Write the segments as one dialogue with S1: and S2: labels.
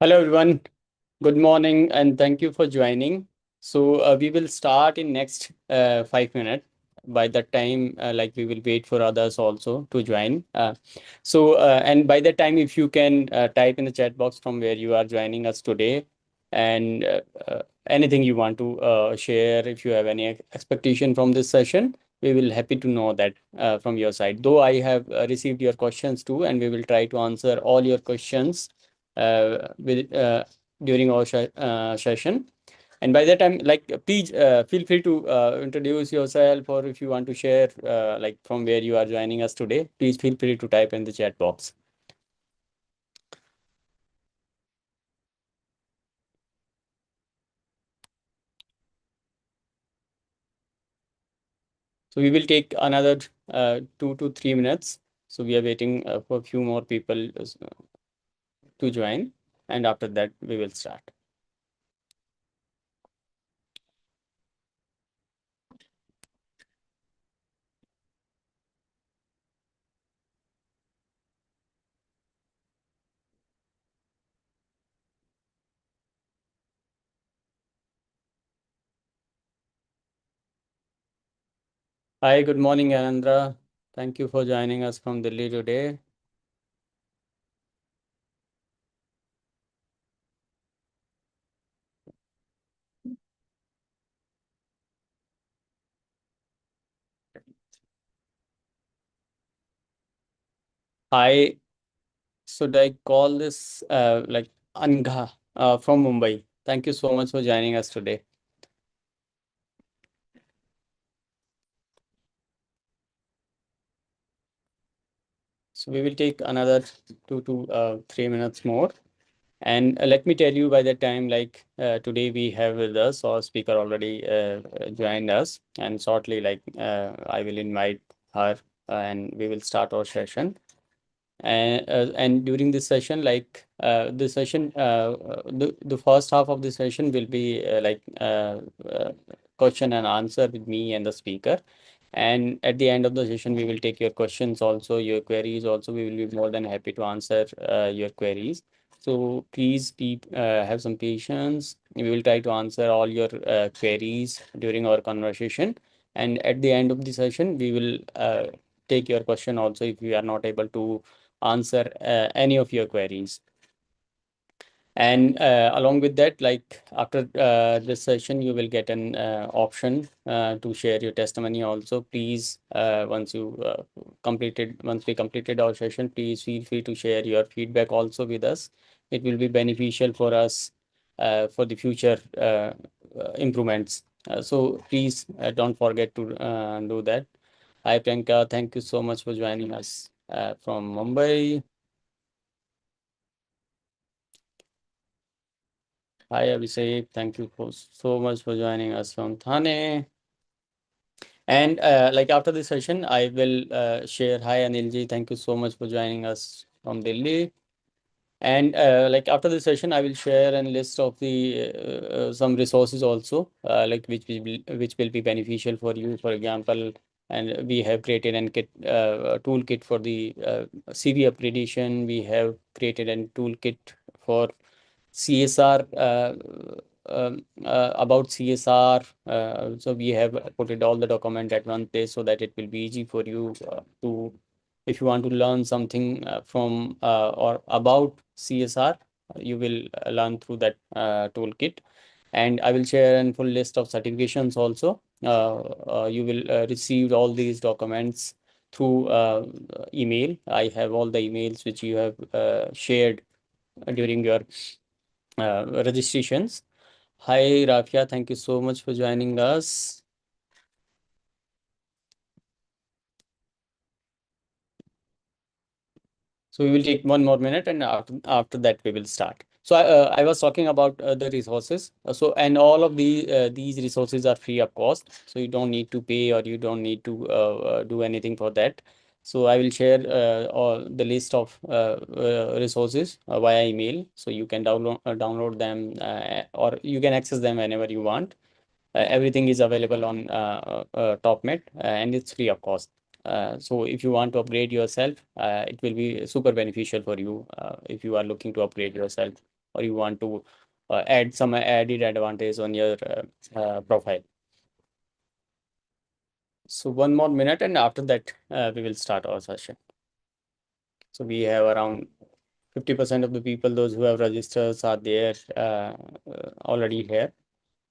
S1: Hello, everyone. Good morning, and thank you for joining. We will start in next 5 minutes. By that time, we will wait for others also to join. And by that time, if you can type in the chat box from where you are joining us today, and anything you want to share, if you have any expectation from this session, we will happy to know that from your side. Though I have received your questions too, and we will try to answer all your questions with during our session. And by that time, please feel free to introduce yourself, or if you want to share from where you are joining us today, please feel free to type in the chat box. So we will take another 2 to 3 minutes. So we are waiting for a few more people to join, and after that we will start. Hi, good morning, Anandra. Thank you for joining us from Delhi today. Hi, should I call this Angha from Mumbai? Thank you so much for joining us today. So we will take another 2 to 3 minutes more. And let me tell you by the time, today we have with us our speaker already joined us, and shortly, I will invite her and we will start our session. And during this session, the first half of the session will be question and answer with me and the speaker. And at the end of the session, we will take your questions also, your queries also. We will be more than happy to answer your queries. So please have some patience. We will try to answer all your queries during our conversation. And at the end of the session, we will take your question also if we are not able to answer any of your queries. And along with that, after this session, you will get an option to share your testimony also. Please, once we completed our session, please feel free to share your feedback also with us. It will be beneficial for us for the future improvements. So please don't forget to do that. Hi, Priyanka. Thank you so much for joining us from Mumbai. Hi, Abhishek. Thank you so much for joining us from Thane. And after the session, I will share. Hi, Anilji. Thank you so much for joining us from Delhi. And after the session, I will share a list of the some resources also, which will be beneficial for you. For example, and we have created a toolkit for the CV upgradation. We have created a toolkit for CSR, about CSR. So we have put it all the document at one place so that it will be easy for you to, if you want to learn something from or about CSR, you will learn through that toolkit. And I will share a full list of certifications also. You will receive all these documents through email. I have all the emails which you have shared during your registrations. Hi, Rafia. Thank you so much for joining us. So we will take one more minute, and after that we will start. So I was talking about the resources. And all of these resources are free of cost. So you don't need to pay, or you don't need to do anything for that. So I will share all the list of resources via email. So you can download them, or you can access them whenever you want. Everything is available on TopMed, and it's free of cost. So if you want to upgrade yourself, it will be super beneficial for you if you are looking to upgrade yourself. or you want to add some added advantage on your profile. So 1 more minute, and after that, we will start our session. So we have around 50% of the people, those who have registered, are there already here,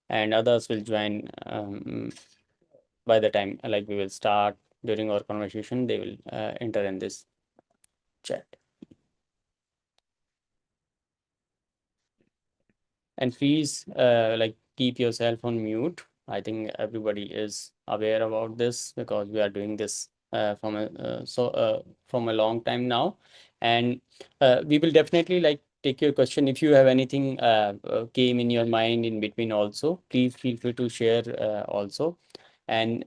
S1: and others will join by the time like we will start. During our conversation, they will enter in this chat. And please like keep yourself on mute. I think everybody is aware about this because we are doing this from a long time now, and we will definitely like take your question. If you have anything came in your mind in between also, please feel free to share also. And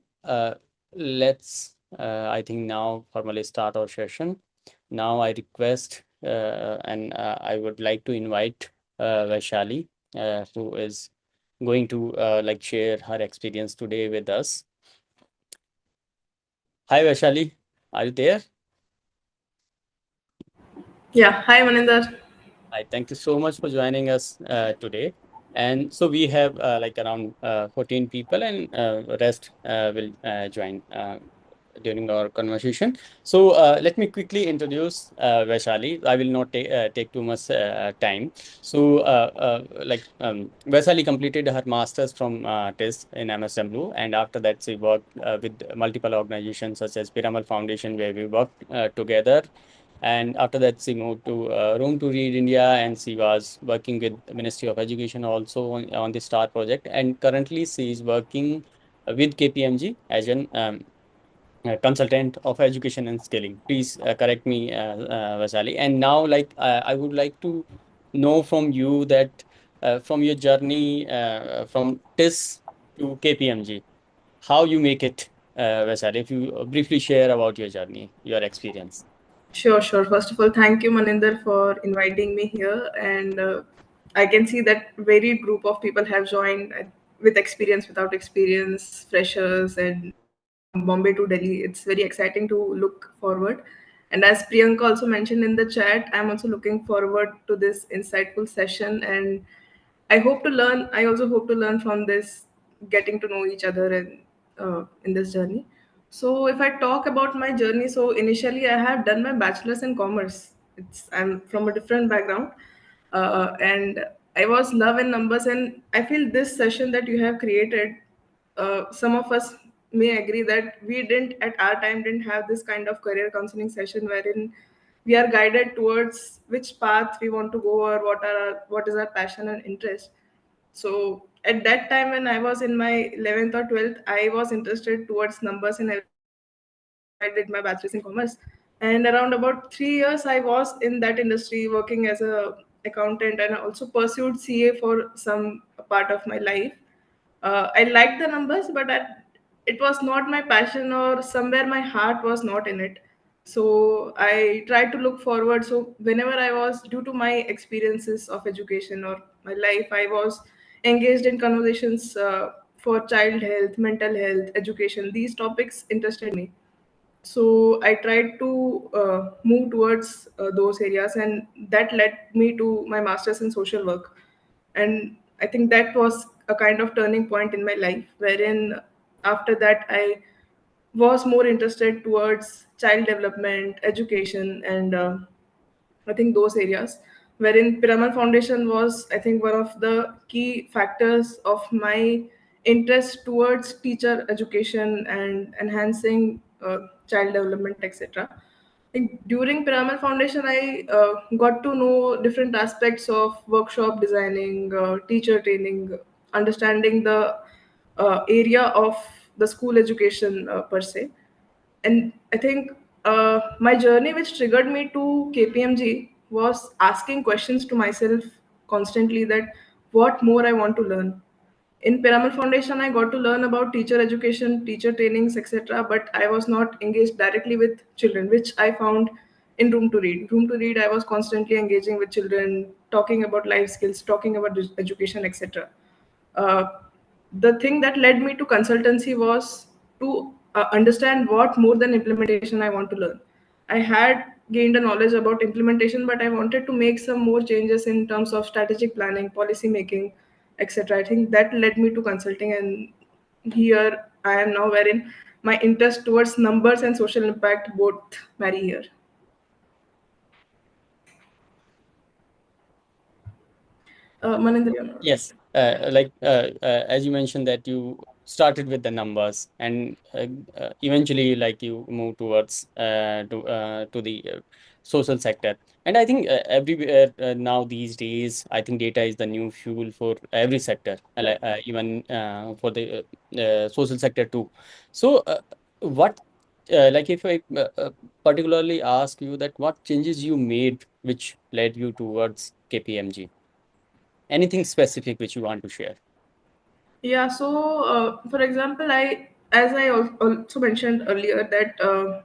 S1: let's I think now formally start our session. Now I request and I would like to invite Vaishali, who is going to like share her experience today with us. Hi Vaishali, are you there?
S2: Yeah, hi Maninder.
S1: Hi, thank you so much for joining us today. And so we have like around 14 people, and rest will join during our conversation. So let me quickly introduce Vaishali. I will not take too much time. So Vaishali completed her master's from TIS in MSW, and after that she worked with multiple organizations such as Piramal Foundation, where we worked together. And after that, she moved to Room to Read India, and she was working with the Ministry of Education also on the STAR project. And currently, she is working with KPMG as an consultant of education and scaling. Please correct me, Vasali. And now, like, I would like to know from you that from your journey from TIS to KPMG, how you make it, Vasali. If you briefly share about your journey, your experience.
S2: Sure, sure. First of all, thank you, Maninder, for inviting me here. And I can see that varied group of people have joined with experience, without experience, freshers, and from Bombay to Delhi. It's very exciting to look forward. And as Priyanka also mentioned in the chat, I'm also looking forward to this insightful session. And I hope to learn. I also hope to learn from this, getting to know each other and in this journey. So, if I talk about my journey, so initially I have done my bachelor's in commerce. I'm from a different background, and I was love and numbers. And I feel this session that you have created, some of us may agree that we didn't at our time didn't have this kind of career counseling session wherein we are guided towards which path we want to go or what is our passion and interest. So at that time when I was in my 11th or 12th, I was interested towards numbers and everything. So I did my bachelor's in commerce, and around about 3 years I was in that industry working as a accountant, and I also pursued CA for some part of my life. I liked the numbers, but it was not my passion, or somewhere my heart was not in it. So I tried to look forward. So whenever I was, due to my experiences of education or my life, I was engaged in conversations for child health, mental health, education. These topics interested me. So I tried to move towards those areas, and that led me to my master's in social work. And I think that was a kind of turning point in my life, wherein after that I was more interested towards child development, education, and I think those areas, wherein Piramal Foundation was, I think, one of the key factors of my interest towards teacher education and enhancing child development, etc. During Piramal Foundation, I got to know different aspects of workshop designing, teacher training, understanding the area of the school education per se. And I think my journey, which triggered me to KPMG, was asking questions to myself constantly that what more I want to learn. In Piramal Foundation, I got to learn about teacher education, teacher trainings, etc. But I was not engaged directly with children, which I found in Room to Read. Room to Read, I was constantly engaging with children, talking about life skills, talking about education, etc. Uh, the thing that led me to consultancy was to understand what more than implementation I want to learn. I had gained a knowledge about implementation, but I wanted to make some more changes in terms of strategic planning, policy making, etc. I think that led me to consulting, and here I am now, wherein my interest towards numbers and social impact both marry here. Maninder, you're not
S1: Yes, as you mentioned that you started with the numbers and eventually like you move towards to the social sector. And I think everywhere now these days, I think data is the new fuel for every sector,
S2: right.
S1: even for the social sector too. So, what like if I particularly ask you that what changes you made which led you towards KPMG? Anything specific which you want to share?
S2: Yeah, so for example, as I also mentioned earlier, that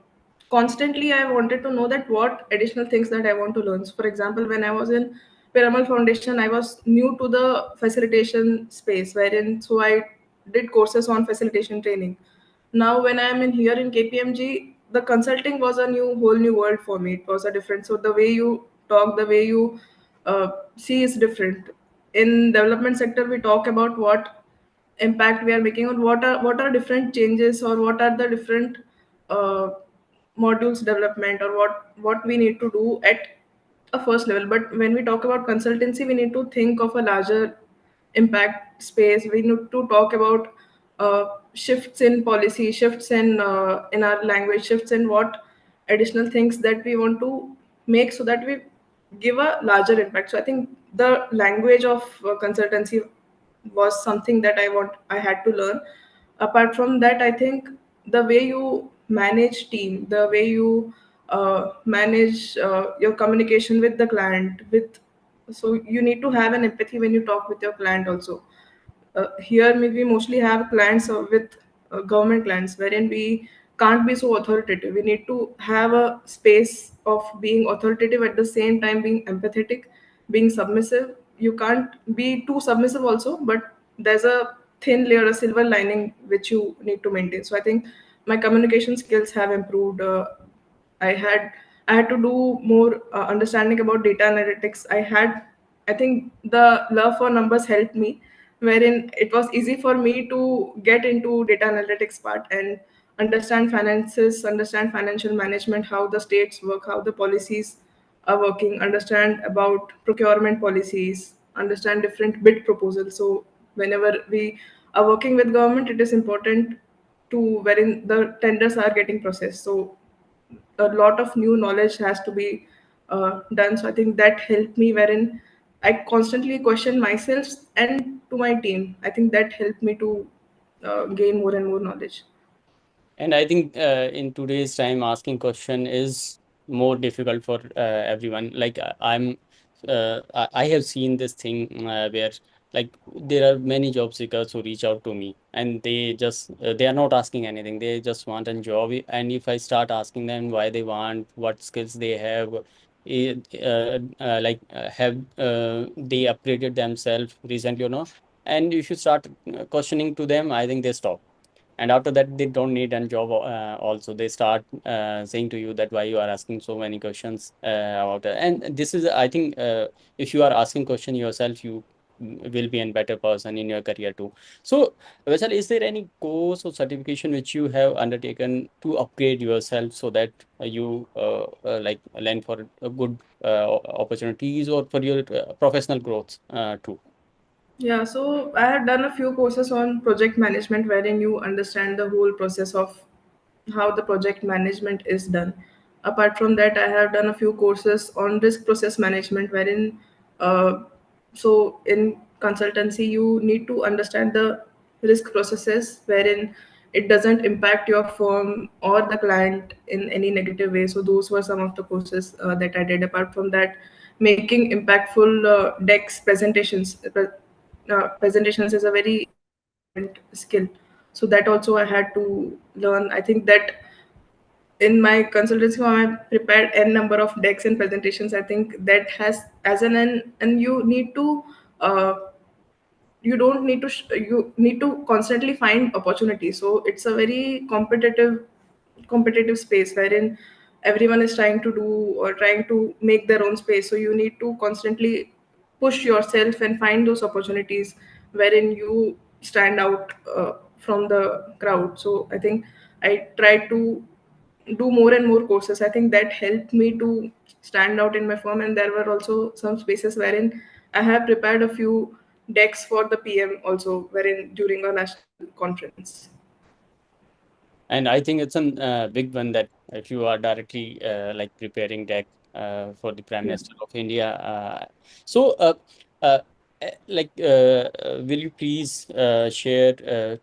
S2: constantly I wanted to know that what additional things that I want to learn. So, for example, when I was in Piramal Foundation, I was new to the facilitation space, wherein so I did courses on facilitation training. Now, when I am in here in KPMG, the consulting was a whole new world for me. It was a different. So the way you talk, the way you see is different. In development sector, we talk about what impact we are making, or what are different changes, or what are the different uh, modules development, or what we need to do at a first level. But when we talk about consultancy, we need to think of a larger impact space. We need to talk about shifts in policy, shifts in our language, shifts in what additional things that we want to make, so that we give a larger impact. So I think the language of consultancy was something that I had to learn. Apart from that, I think the way you manage team, the way you manage your communication with the client, with so you need to have an empathy when you talk with your client also. Here we mostly have clients with government clients, wherein we can't be so authoritative. We need to have a space of being authoritative, at the same time being empathetic, being submissive. You can't be too submissive also, but there's a thin layer, a silver lining, which you need to maintain. So I think my communication skills have improved. I had I had to do more understanding about data analytics. I think the love for numbers helped me, wherein it was easy for me to get into data analytics part and understand finances, understand financial management, how the states work, how the policies are working, understand about procurement policies, understand different bid proposals. So whenever we are working with government, it is important to wherein the tenders are getting processed. So a lot of new knowledge has to be done. So I think that helped me, wherein I constantly question myself and to my team. I think that helped me to gain more and more knowledge.
S1: And I think in today's time, asking question is more difficult for everyone. Like I have seen this thing where like there are many job seekers who reach out to me and they just they are not asking anything. They just want a job. And if I start asking them why they want, what skills they have, have they upgraded themselves recently or not? And if you start questioning to them, I think they stop, and after that they don't need a job also. They start saying to you that why you are asking so many questions about it. And this is, I think, if you are asking question yourself, you will be a better person in your career too. So Vishal, is there any course or certification which you have undertaken to upgrade yourself so that like land for a good opportunities or for your professional growth too?
S2: Yeah, so I have done a few courses on project management, wherein you understand the whole process of how the project management is done. Apart from that, I have done a few courses on risk process management, wherein so in consultancy you need to understand the risk processes, wherein it doesn't impact your firm or the client in any negative way. So those were some of the courses that I did. Apart from that, making impactful decks presentations is a very important skill. So that also I had to learn. I think that in my consultancy firm, I prepared n number of decks and presentations. I think that has as an n, and you need to uh, you don't need to you need to constantly find opportunities. So it's a very competitive space, wherein everyone is trying to do or trying to make their own space. So you need to constantly push yourself and find those opportunities wherein you stand out from the crowd. So I think I try to do more and more courses. I think that helped me to stand out in my firm. And there were also some spaces wherein I have prepared a few decks for the PM also, wherein during a national conference.
S1: And I think it's a big one that if you are directly like preparing deck for the Prime
S2: Yeah.
S1: Minister of India. So, uh, will you please share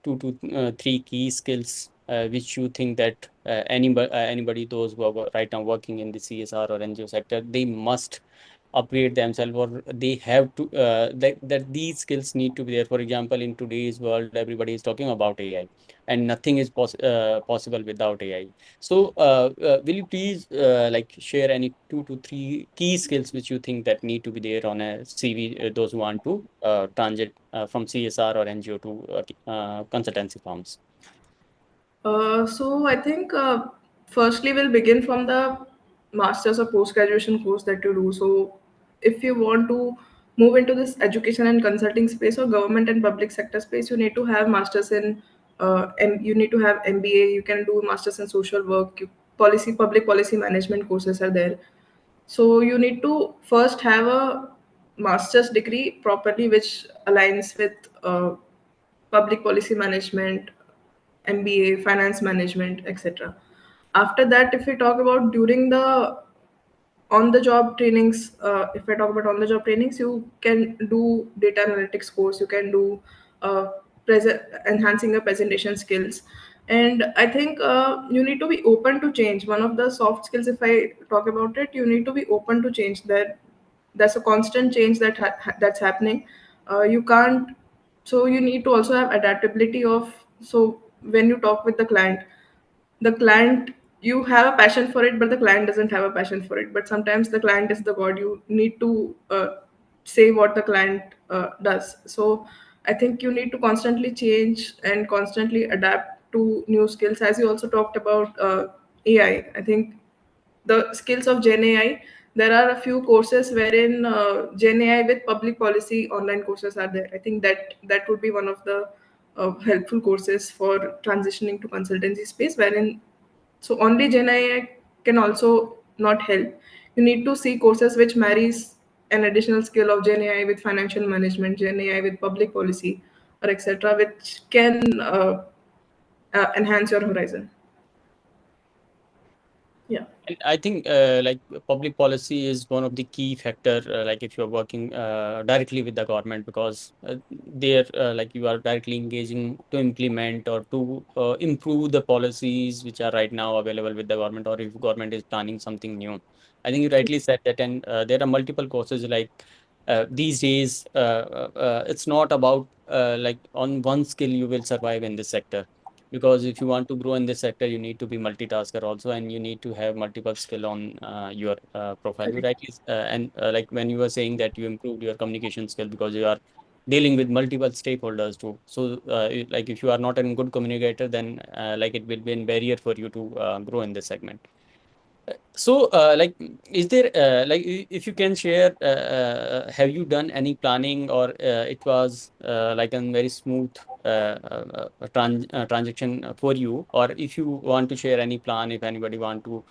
S1: two to three key skills which you think that anybody those who are right now working in the CSR or NGO sector, they must upgrade themselves, or they have to that these skills need to be there. For example, in today's world, everybody is talking about AI, and nothing is possible without AI. So, will you please like share any two to three key skills which you think that need to be there on a CV, those who want to transit from CSR or NGO to consultancy firms?
S2: So I think firstly we'll begin from the master's or post graduation course that you do. So if you want to move into this education and consulting space or government and public sector space, you need to have masters in and you need to have MBA. You can do masters in social work. Public policy management courses are there. So you need to first have a master's degree properly, which aligns with public policy management, MBA, finance management, etc. After that, if we talk about during the on the job trainings, if I talk about on the job trainings, you can do data analytics course, you can do uh, present enhancing your presentation skills. And I think you need to be open to change. One of the soft skills, if I talk about it, you need to be open to change. That's a constant change that's happening. You can't. So you need to also have adaptability of. So when you talk with the client, you have a passion for it, but the client doesn't have a passion for it. But sometimes the client is the god. You need to say what the client does. So I think you need to constantly change and constantly adapt to new skills. As you also talked about AI, I think the skills of Gen AI, there are a few courses wherein Gen AI with public policy online courses are there. I think that would be one of the helpful courses for transitioning to consultancy space, wherein so only Gen AI can also not help. You need to see courses which marries an additional skill of Gen AI with financial management, Gen AI with public policy, or etc., which can enhance your horizon. Yeah.
S1: And I think like public policy is one of the key factor, like if you're working directly with the government, because there like you are directly engaging to implement or to improve the policies which are right now available with the government, or if government is planning something new. I think you rightly said that, and there are multiple courses like these days. It's not about like on one skill you will survive in this sector, because if you want to grow in this sector, you need to be multitasker also, and you need to have multiple skill on your profile. You rightly and like when you were saying that you improved your communication skill because you are dealing with multiple stakeholders too. So like if you are not a good communicator, then like it will be a barrier for you to grow in this segment. So, like, is there if you can share, have you done any planning, or it was like a very smooth transaction for you, or if you want to share any plan, if anybody want to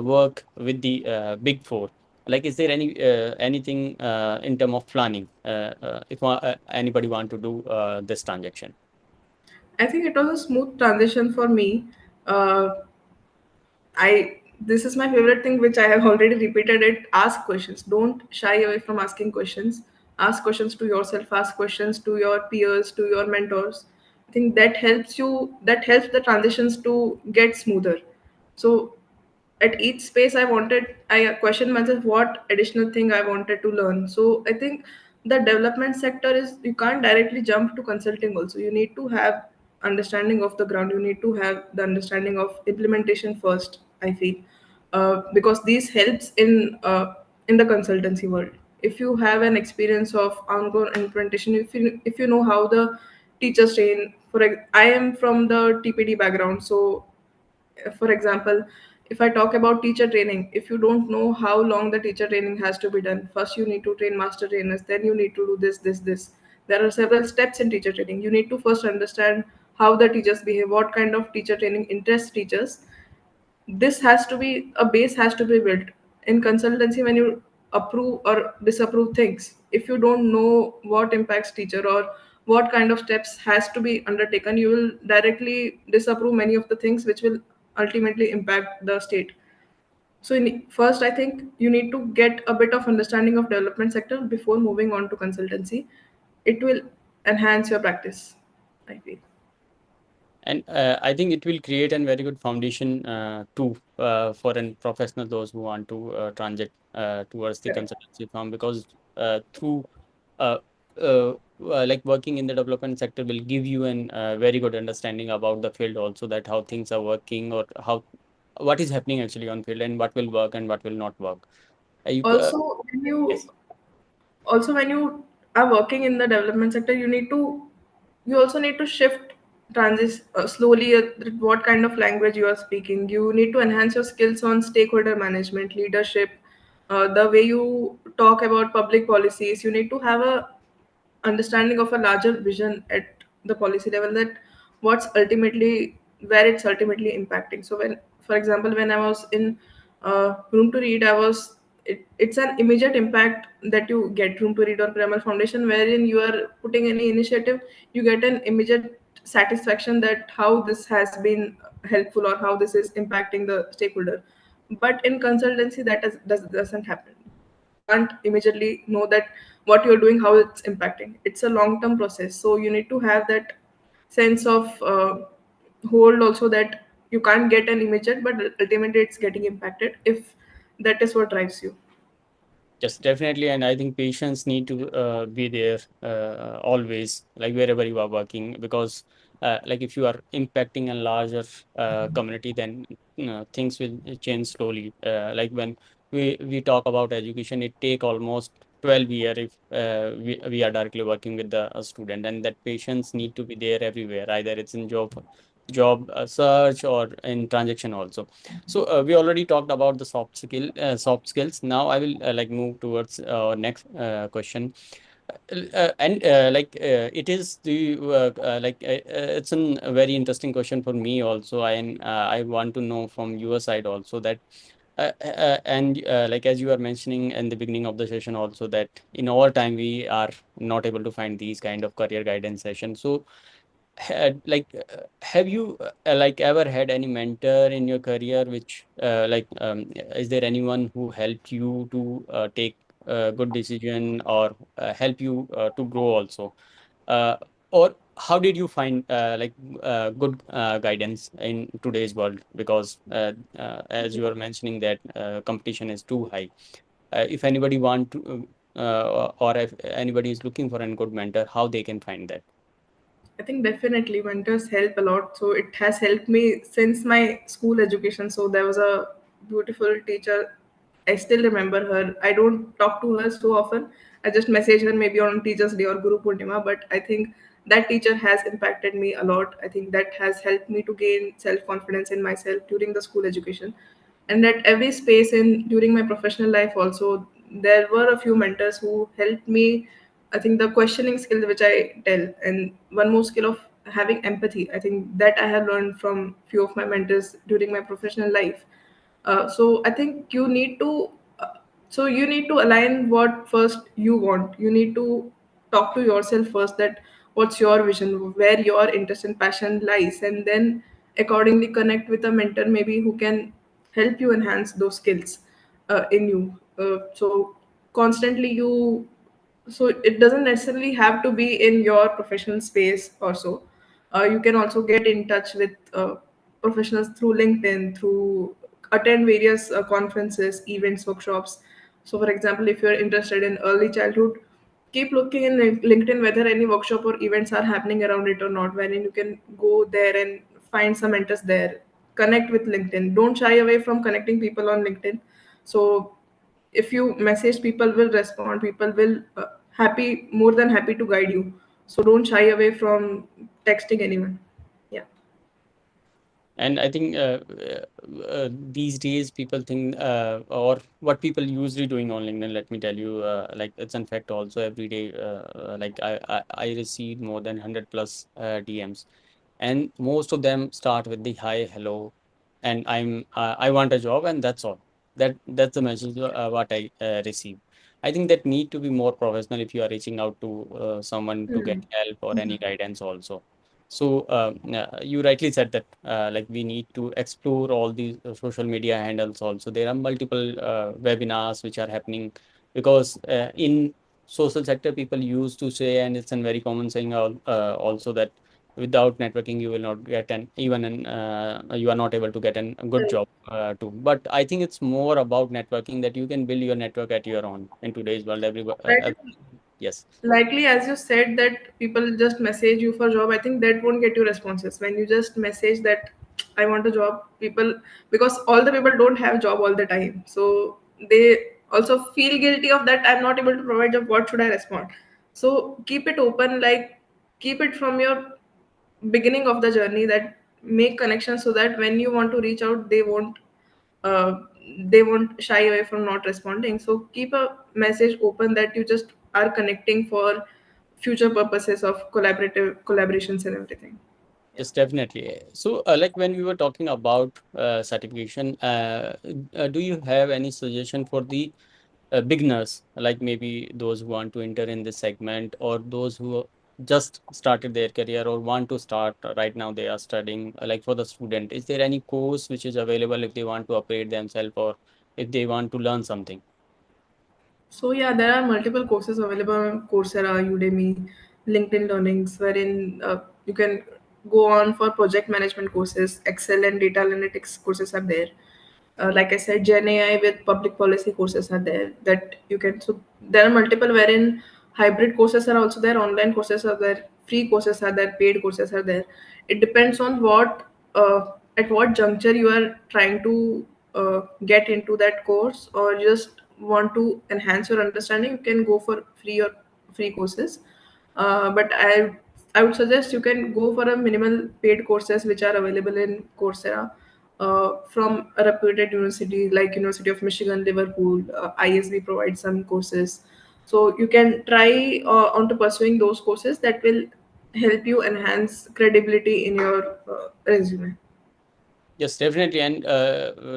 S1: work with the Big 4, like, is there anything in term of planning, if anybody want to do this transaction?
S2: I think it was a smooth transition for me. Uh, I This is my favorite thing, which I have already repeated it. Ask questions. Don't shy away from asking questions. Ask questions to yourself. Ask questions to your peers, to your mentors. I think that helps you. That helps the transitions to get smoother. So at each space I questioned myself what additional thing I wanted to learn. So I think the development sector is, you can't directly jump to consulting also. You need to have understanding of the ground. You need to have the understanding of implementation first, I feel. Because these helps in the consultancy world. If you have an experience of ongoing implementation, if you know how the teachers train. I am from the TPD background, so For example, if I talk about teacher training, if you don't know how long the teacher training has to be done, first you need to train master trainers, then you need to do this. There are several steps in teacher training. You need to first understand how the teachers behave, what kind of teacher training interests teachers. This has to be a base, has to be built. In consultancy, when you approve or disapprove things, if you don't know what impacts teacher or what kind of steps has to be undertaken, you will directly disapprove many of the things which will ultimately impact the state. So first, I think you need to get a bit of understanding of development sector before moving on to consultancy. It will enhance your practice, I feel.
S1: And I think it will create a very good foundation too for a professional, those who want to transit towards the
S2: Correct.
S1: consultancy firm, because through uh, uh, like working in the development sector will give you an very good understanding about the field also, that how things are working, or how what is happening actually on field, and what will work and what will not work.
S2: Also, when you
S1: Yes,
S2: also when you are working in the development sector, you also need to shift transit slowly what kind of language you are speaking. You need to enhance your skills on stakeholder management, leadership, the way you talk about public policies. You need to have a understanding of a larger vision at the policy level, that what's ultimately where it's ultimately impacting. So when, for example, when I was in room to read, it's an immediate impact that you get. Room to read or Premal Foundation, wherein you are putting any initiative, you get an immediate satisfaction that how this has been helpful or how this is impacting the stakeholder. But in consultancy, doesn't happen. You can't immediately know that what you're doing, how it's impacting. It's a long term process, so you need to have that sense of hold also, that you can't get an immediate, but ultimately it's getting impacted, if that is what drives you.
S1: yes, definitely. And I think patients need to be there always, like wherever you are working, because like if you are impacting a larger community, then things will change slowly. Like when we talk about education, it take almost 12 years if we are directly working with the student, and that patients need to be there everywhere, either it's in job search or in transaction also. So we already talked about the soft skills. Now I will like move towards next question. And like it is the it's a very interesting question for me also, and I want to know from your side also that and like as you were mentioning in the beginning of the session also, that in our time we are not able to find these kind of career guidance sessions. So have you like ever had any mentor in your career which is there anyone who helped you to take a good decision, or help you to grow also, uh, or how did you find good guidance in today's world, because as you were mentioning that competition is too high. If anybody want to or if anybody is looking for a good mentor, how they can find that?
S2: I think definitely mentors help a lot. So it has helped me since my school education. So there was a beautiful teacher. I still remember her. I don't talk to her so often. I just message her maybe on Teachers' Day or Guru Purnima. But I think that teacher has impacted me a lot. I think that has helped me to gain self confidence in myself during the school education. And at every space in during my professional life also, there were a few mentors who helped me. I think the questioning skill which I tell, and one more skill of having empathy, I think that I have learned from few of my mentors during my professional life. So I think you need to align what first you want. You need to talk to yourself first, that what's your vision, where your interest and passion lies, and then accordingly connect with a mentor maybe who can help you enhance those skills in you. So constantly you so it doesn't necessarily have to be in your professional space or so. You can also get in touch with professionals through LinkedIn, through attend various conferences, events, workshops. So for example, if you're interested in early childhood, keep looking in LinkedIn whether any workshop or events are happening around it or not, wherein you can go there and find some mentors there. Connect with LinkedIn. Don't shy away from connecting people on LinkedIn. So if you message, people will respond, people will more than happy to guide you. So don't shy away from texting anyone. Yeah.
S1: And I think these days people think, or what people usually doing on LinkedIn, let me tell you, like it's in fact also every day, like I received more than 100 plus DMs, and most of them start with the hi, hello, and I want a job, and that's all. That's the message what I receive. I think that need to be more professional if you are reaching out to someone to get help or any guidance also. So you rightly said that like we need to explore all these social media handles also. There are multiple webinars which are happening, because in social sector people used to say, and it's a very common saying also, that without networking you will not get an even an you are not able to get a good
S2: Right.
S1: job too. But I think it's more about networking, that you can build your network at your own in today's world.
S2: Right.
S1: Yes.
S2: Likely, as you said, that people just message you for job, I think that won't get you responses. When you just message that I want a job, people, because all the people don't have job all the time, so they also feel guilty of that, I'm not able to provide job, what should I respond? So keep it open, like keep it from your beginning of the journey, that make connections so that when you want to reach out, uh, they won't shy away from not responding. So keep a message open, that you just are connecting for future purposes of collaborative collaborations and everything. Yeah.
S1: Yes, definitely. So, like when we were talking about certification, do you have any suggestion for the beginners, like maybe those who want to enter in this segment, or those who just started their career or want to start right now, they are studying, like for the student, is there any course which is available if they want to upgrade themselves, or if they want to learn something?
S2: So yeah, there are multiple courses available on Coursera, Udemy, LinkedIn Learnings, wherein you can go on for project management courses. Excel and data analytics courses are there. Like I said, Gen AI with public policy courses are there that you can. So there are multiple wherein hybrid courses are also there, online courses are there, free courses are there, paid courses are there. It depends on at what juncture you are trying to get into that course, or just want to enhance your understanding. You can go for free courses, but I would suggest you can go for a minimal paid courses which are available in Coursera from a reputed university like University of Michigan, Liverpool. ISB provides some courses, so you can try onto pursuing those courses that will help you enhance credibility in your resume.
S1: Yes, definitely. And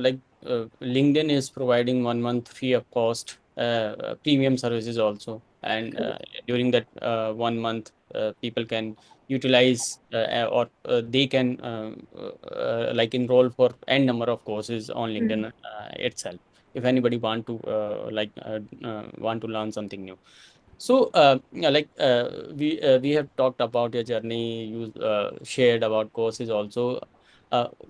S1: like LinkedIn is providing 1 month free of cost premium services also. And during that 1 month, people can utilize or they can like enroll for n number of courses on LinkedIn itself. If anybody want to learn something new. So, yeah, like we have talked about your journey. You shared about courses also.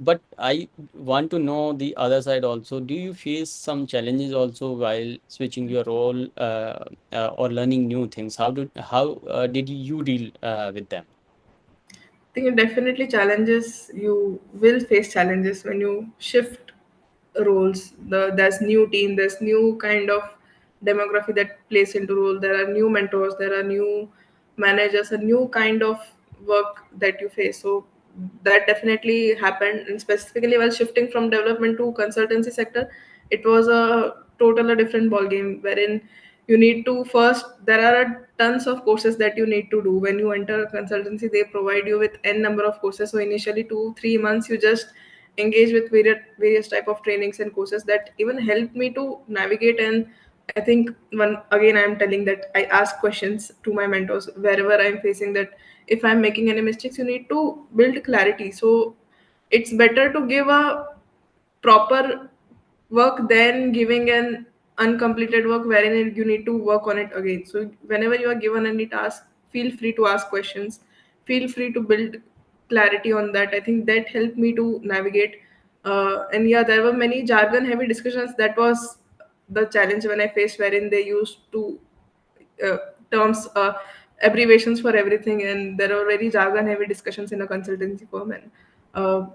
S1: But I want to know the other side also. Do you face some challenges also while switching your role or learning new things? How did you deal with them?
S2: I think it definitely challenges. You will face challenges when you shift roles. There's new team, there's new kind of demography that plays into role. There are new mentors, there are new managers, a new kind of work that you face. So that definitely happened, and specifically while shifting from development to consultancy sector, it was a totally different ball game, wherein you need to first, there are tons of courses that you need to do when you enter a consultancy. They provide you with n number of courses, so initially 2 3 months you just engage with various type of trainings and courses that even helped me to navigate. And I think, one again, I'm telling that I ask questions to my mentors wherever I'm facing that if I'm making any mistakes, you need to build clarity. So it's better to give a proper work than giving an uncompleted work wherein you need to work on it again. So whenever you are given any task, feel free to ask questions, feel free to build clarity on that. I think that helped me to navigate. And yeah, there were many jargon heavy discussions. That was the challenge when I faced, wherein they used to uh, terms, abbreviations for everything, and there are very jargon heavy discussions in a consultancy firm. And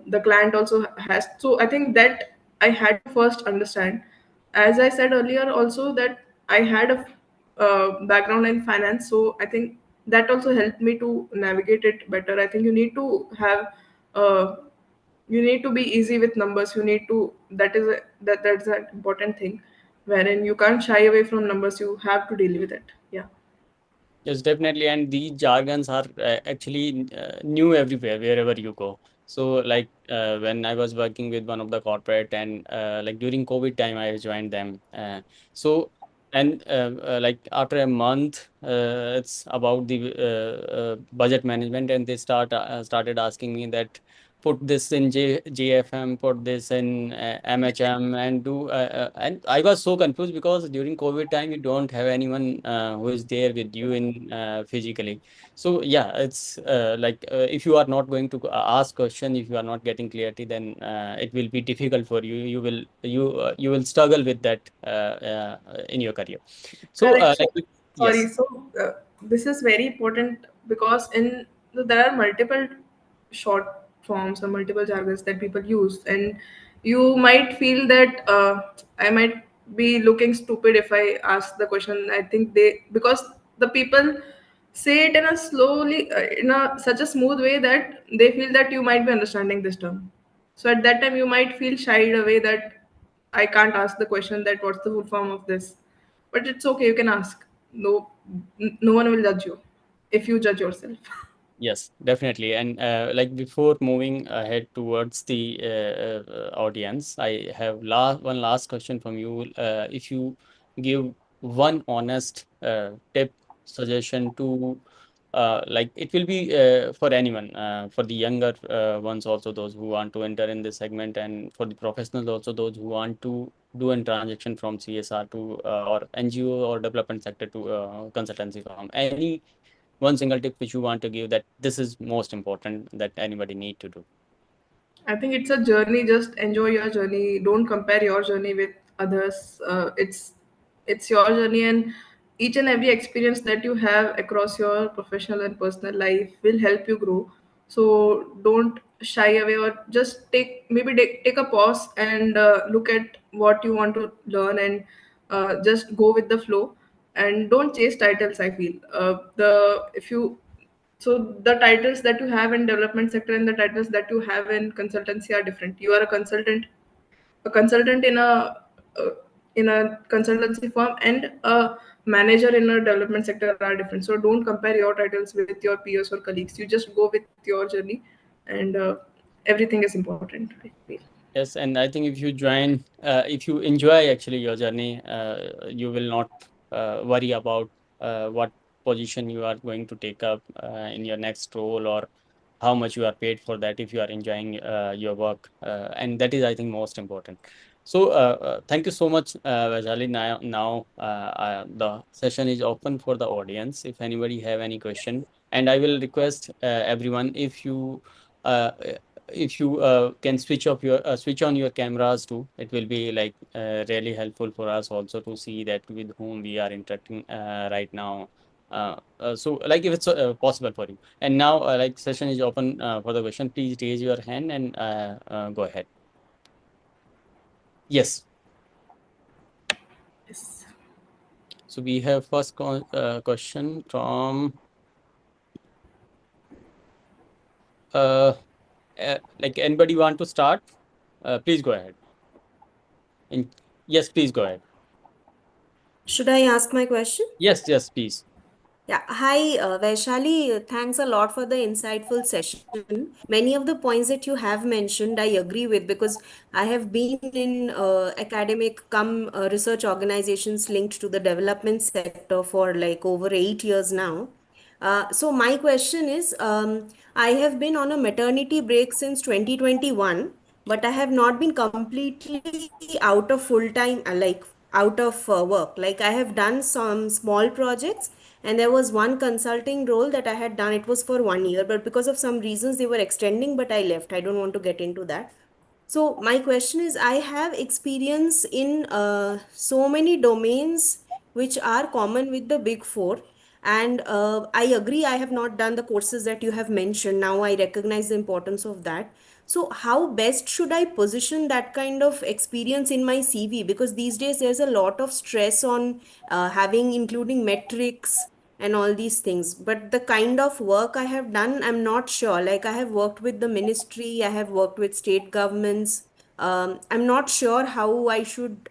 S2: the client also has, so I think that I had to first understand, as I said earlier also, that I had a background in finance. So I think that also helped me to navigate it better. I think you need to have uh, you need to be easy with numbers. You need to, that's an important thing, wherein you can't shy away from numbers. You have to deal with it. Yeah.
S1: Yes, definitely. And these jargons are actually new everywhere, wherever you go. So, like when I was working with one of the corporate, and like during COVID time, I joined them. So, and like after a month, it's about the budget management, and they started asking me that put this in JFM, put this in MHM, and do. And I was so confused because during COVID time, you don't have anyone who is there with you in physically. So yeah, it's like if you are not going to ask question, if you are not getting clarity, then it will be difficult for you. You will struggle with that in your career. So
S2: Correct. So, sorry.
S1: yes.
S2: So, this is very important because there are multiple short forms or multiple jargons that people use, and you might feel that I might be looking stupid if I ask the question. I think they, because the people say it in a slowly, in a such a smooth way that they feel that you might be understanding this term. So at that time, you might feel shied away that I can't ask the question that what's the full form of this, but it's okay, you can ask. No, no one will judge you if you judge yourself.
S1: Yes, definitely. And like before moving ahead towards the audience, I have one last question from you. If you give one honest tip, suggestion to like it will be for anyone, for the younger ones also, those who want to enter in this segment, and for the professionals also, those who want to do a transaction from CSR to or NGO or development sector to consultancy firm. Any one single tip which you want to give that this is most important that anybody need to do.
S2: I think it's a journey. Just enjoy your journey. Don't compare your journey with others. It's your journey, and each and every experience that you have across your professional and personal life will help you grow. So don't shy away, or just take a pause and look at what you want to learn, and just go with the flow. And don't chase titles. I feel the if you so the titles that you have in development sector and the titles that you have in consultancy are different. You are a consultant uh, in a consultancy firm, and a manager in a development sector are different. So don't compare your titles with your peers or colleagues. You just go with your journey, and everything is important, I feel.
S1: Yes, and I think if you join, if you enjoy actually your journey, you will not worry about what position you are going to take up in your next role, or how much you are paid for that if you are enjoying your work. And that is, I think, most important. So thank you so much, Vaishali. Now the session is open for the audience. If anybody have any question, and I will request everyone, uh, if you can switch on your cameras too, it will be like really helpful for us also to see that with whom we are interacting right now. So like if it's possible for you. And now like session is open for the question. Please raise your hand and go ahead. Yes.
S2: Yes.
S1: So we have first question from uh, like anybody want to start? Please go ahead. In, yes, please go ahead.
S3: Should I ask my question?
S1: Yes, yes, please.
S3: Yeah. Hi, Vaishali. Thanks a lot for the insightful session. Many of the points that you have mentioned, I agree with because I have been in academic come research organizations linked to the development sector for like over 8 years now. So my question is, I have been on a maternity break since 2021, but I have not been completely out of full time, like out of work. Like I have done some small projects, and there was one consulting role that I had done. It was for 1 year, but because of some reasons they were extending, but I left. I don't want to get into that. So my question is, I have experience in so many domains which are common with the big four. And I agree, I have not done the courses that you have mentioned. Now I recognize the importance of that. So how best should I position that kind of experience in my CV? Because these days there's a lot of stress on having including metrics and all these things. But the kind of work I have done, I'm not sure. Like, I have worked with the ministry, I have worked with state governments. I'm not sure how I should,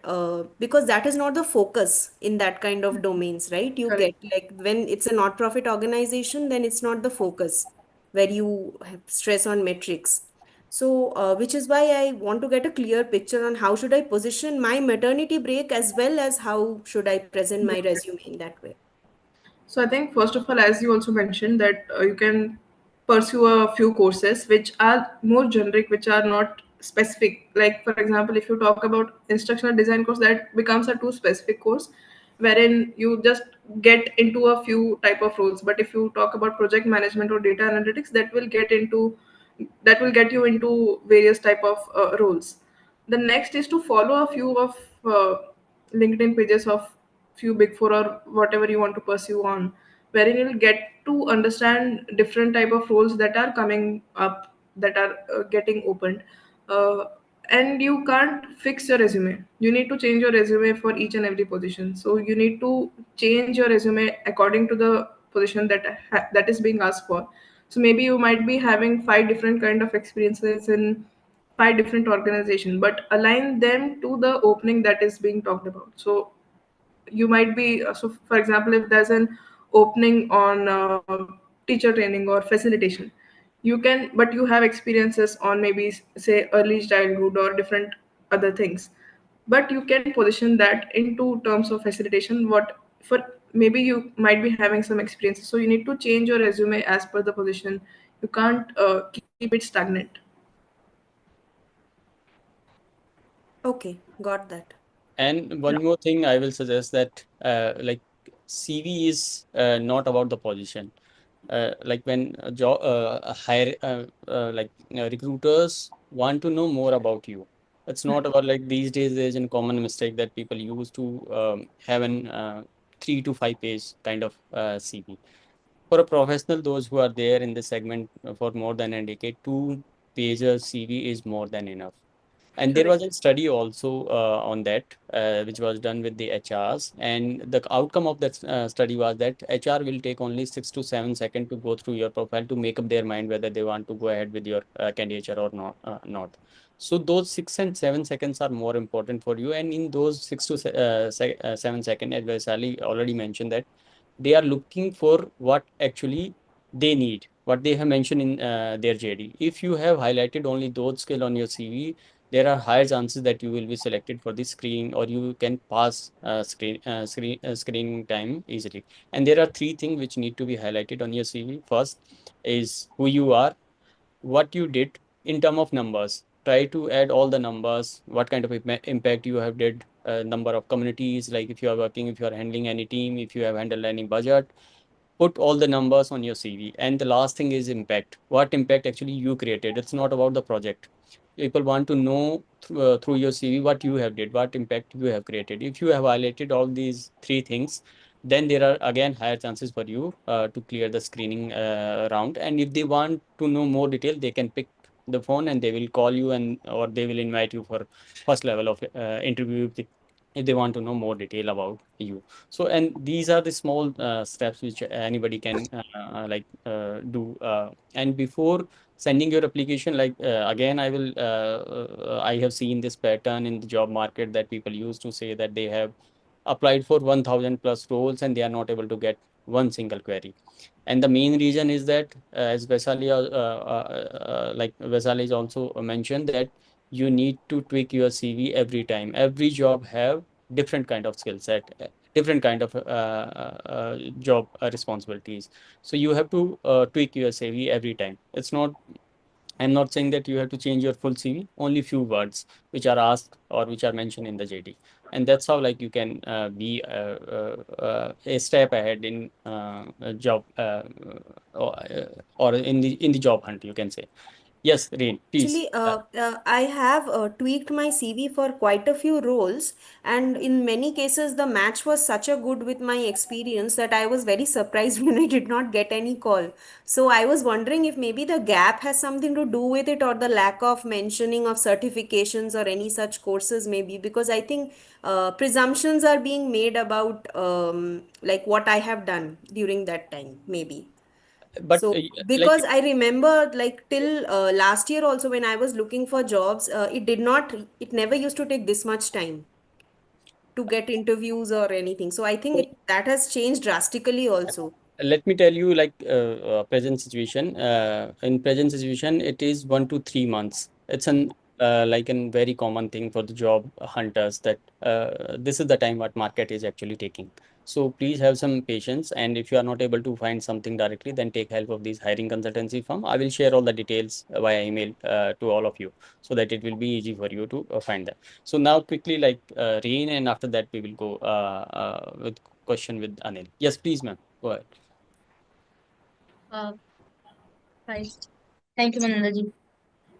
S3: because that is not the focus in that kind of domains, right? You
S2: Correct.
S3: get, like, when it's a not profit organization, then it's not the focus where you have stress on metrics. So, which is why I want to get a clear picture on how should I position my maternity break, as well as how should I present my resume in that way.
S2: So I think first of all, as you also mentioned, that you can pursue a few courses which are more generic, which are not specific. Like for example, if you talk about instructional design course, that becomes a too specific course, wherein you just get into a few type of roles. But if you talk about project management or data analytics, that will get you into various type of roles. The next is to follow a few of LinkedIn pages of few Big 4 or whatever you want to pursue on, wherein you'll get to understand different type of roles that are coming up, that are getting opened. uh, and you can't fix your resume. You need to change your resume for each and every position. So you need to change your resume according to the position that is being asked for. So maybe you might be having five different kind of experiences in five different organizations, but align them to the opening that is being talked about. So you might be so for example, if there's an opening on teacher training or facilitation, you can, but you have experiences on maybe say early childhood or different other things, but you can position that into terms of facilitation. What for, maybe you might be having some experiences, so you need to change your resume as per the position. You can't keep it stagnant.
S3: Okay, got that.
S1: And
S2: Yeah.
S1: one more thing I will suggest that like CV is not about the position. Like when a job hire like recruiters want to know more about you. It's not about, like, these days there's a common mistake that people use to have an 3 to 5 page kind of CV. For a professional, those who are there in this segment for more than a decade, 2 pager CV is more than enough. And there was
S2: Correct.
S1: a study also on that, which was done with the HRs. And the outcome of that study was that HR will take only 6 to 7 seconds to go through your profile to make up their mind whether they want to go ahead with your candidature or not. Not. So those 6 and 7 seconds are more important for you. And in those 7 seconds, as Vaisali already mentioned, that they are looking for what actually they need, what they have mentioned in their JD. If you have highlighted only those skill on your CV, there are higher chances that you will be selected for the screening, or you can pass screening time easily. And there are three things which need to be highlighted on your CV. First is who you are, what you did in term of numbers. Try to add all the numbers, what kind of impact you have did, number of communities, like if you are working, if you are handling any team, if you have handled any budget, put all the numbers on your CV. And the last thing is impact. What impact actually you created? It's not about the project. People want to know through your CV what you have did, what impact you have created. If you have highlighted all these three things, then there are again higher chances for you to clear the screening round. And if they want to know more detail, they can pick the phone and they will call you, and or they will invite you for first level of interview if they want to know more detail about you. So, and these are the small steps which anybody can do. And before sending your application, like again, I have seen this pattern in the job market that people used to say that they have applied for 1000 plus roles and they are not able to get one single query. And the main reason is that, as Vaisali, like Vaisali is also mentioned, that you need to tweak your CV every time. Every job have different kind of skill set, different kind of job responsibilities. So you have to tweak your CV every time. It's not, I'm not saying that you have to change your full CV, only few words which are asked or which are mentioned in the JD. And that's how, like, you can be a step ahead in a job or in the job hunt, you can say. Yes, Rain, please.
S3: Actually, I have tweaked my CV for quite a few roles, and in many cases, the match was such a good with my experience that I was very surprised when I did not get any call. So I was wondering if maybe the gap has something to do with it, or the lack of mentioning of certifications or any such courses, maybe, because I think presumptions are being made about like what I have done during that time, maybe.
S1: But
S3: So,
S1: like,
S3: because I remember like till last year also when I was looking for jobs, it never used to take this much time to get interviews or anything. So I think that has changed drastically also.
S1: let me tell you, like, present situation. In present situation, it is 1 to 3 months. It's an like a very common thing for the job hunters, that this is the time what market is actually taking. So please have some patience, and if you are not able to find something directly, then take help of these hiring consultancy firm. I will share all the details via email to all of you, so that it will be easy for you to find them. So now quickly, like, Reen, and after that we will go with question with Anil. Yes, please, ma'am. Go ahead.
S4: Uh, Christ. Thank you, Manandaji.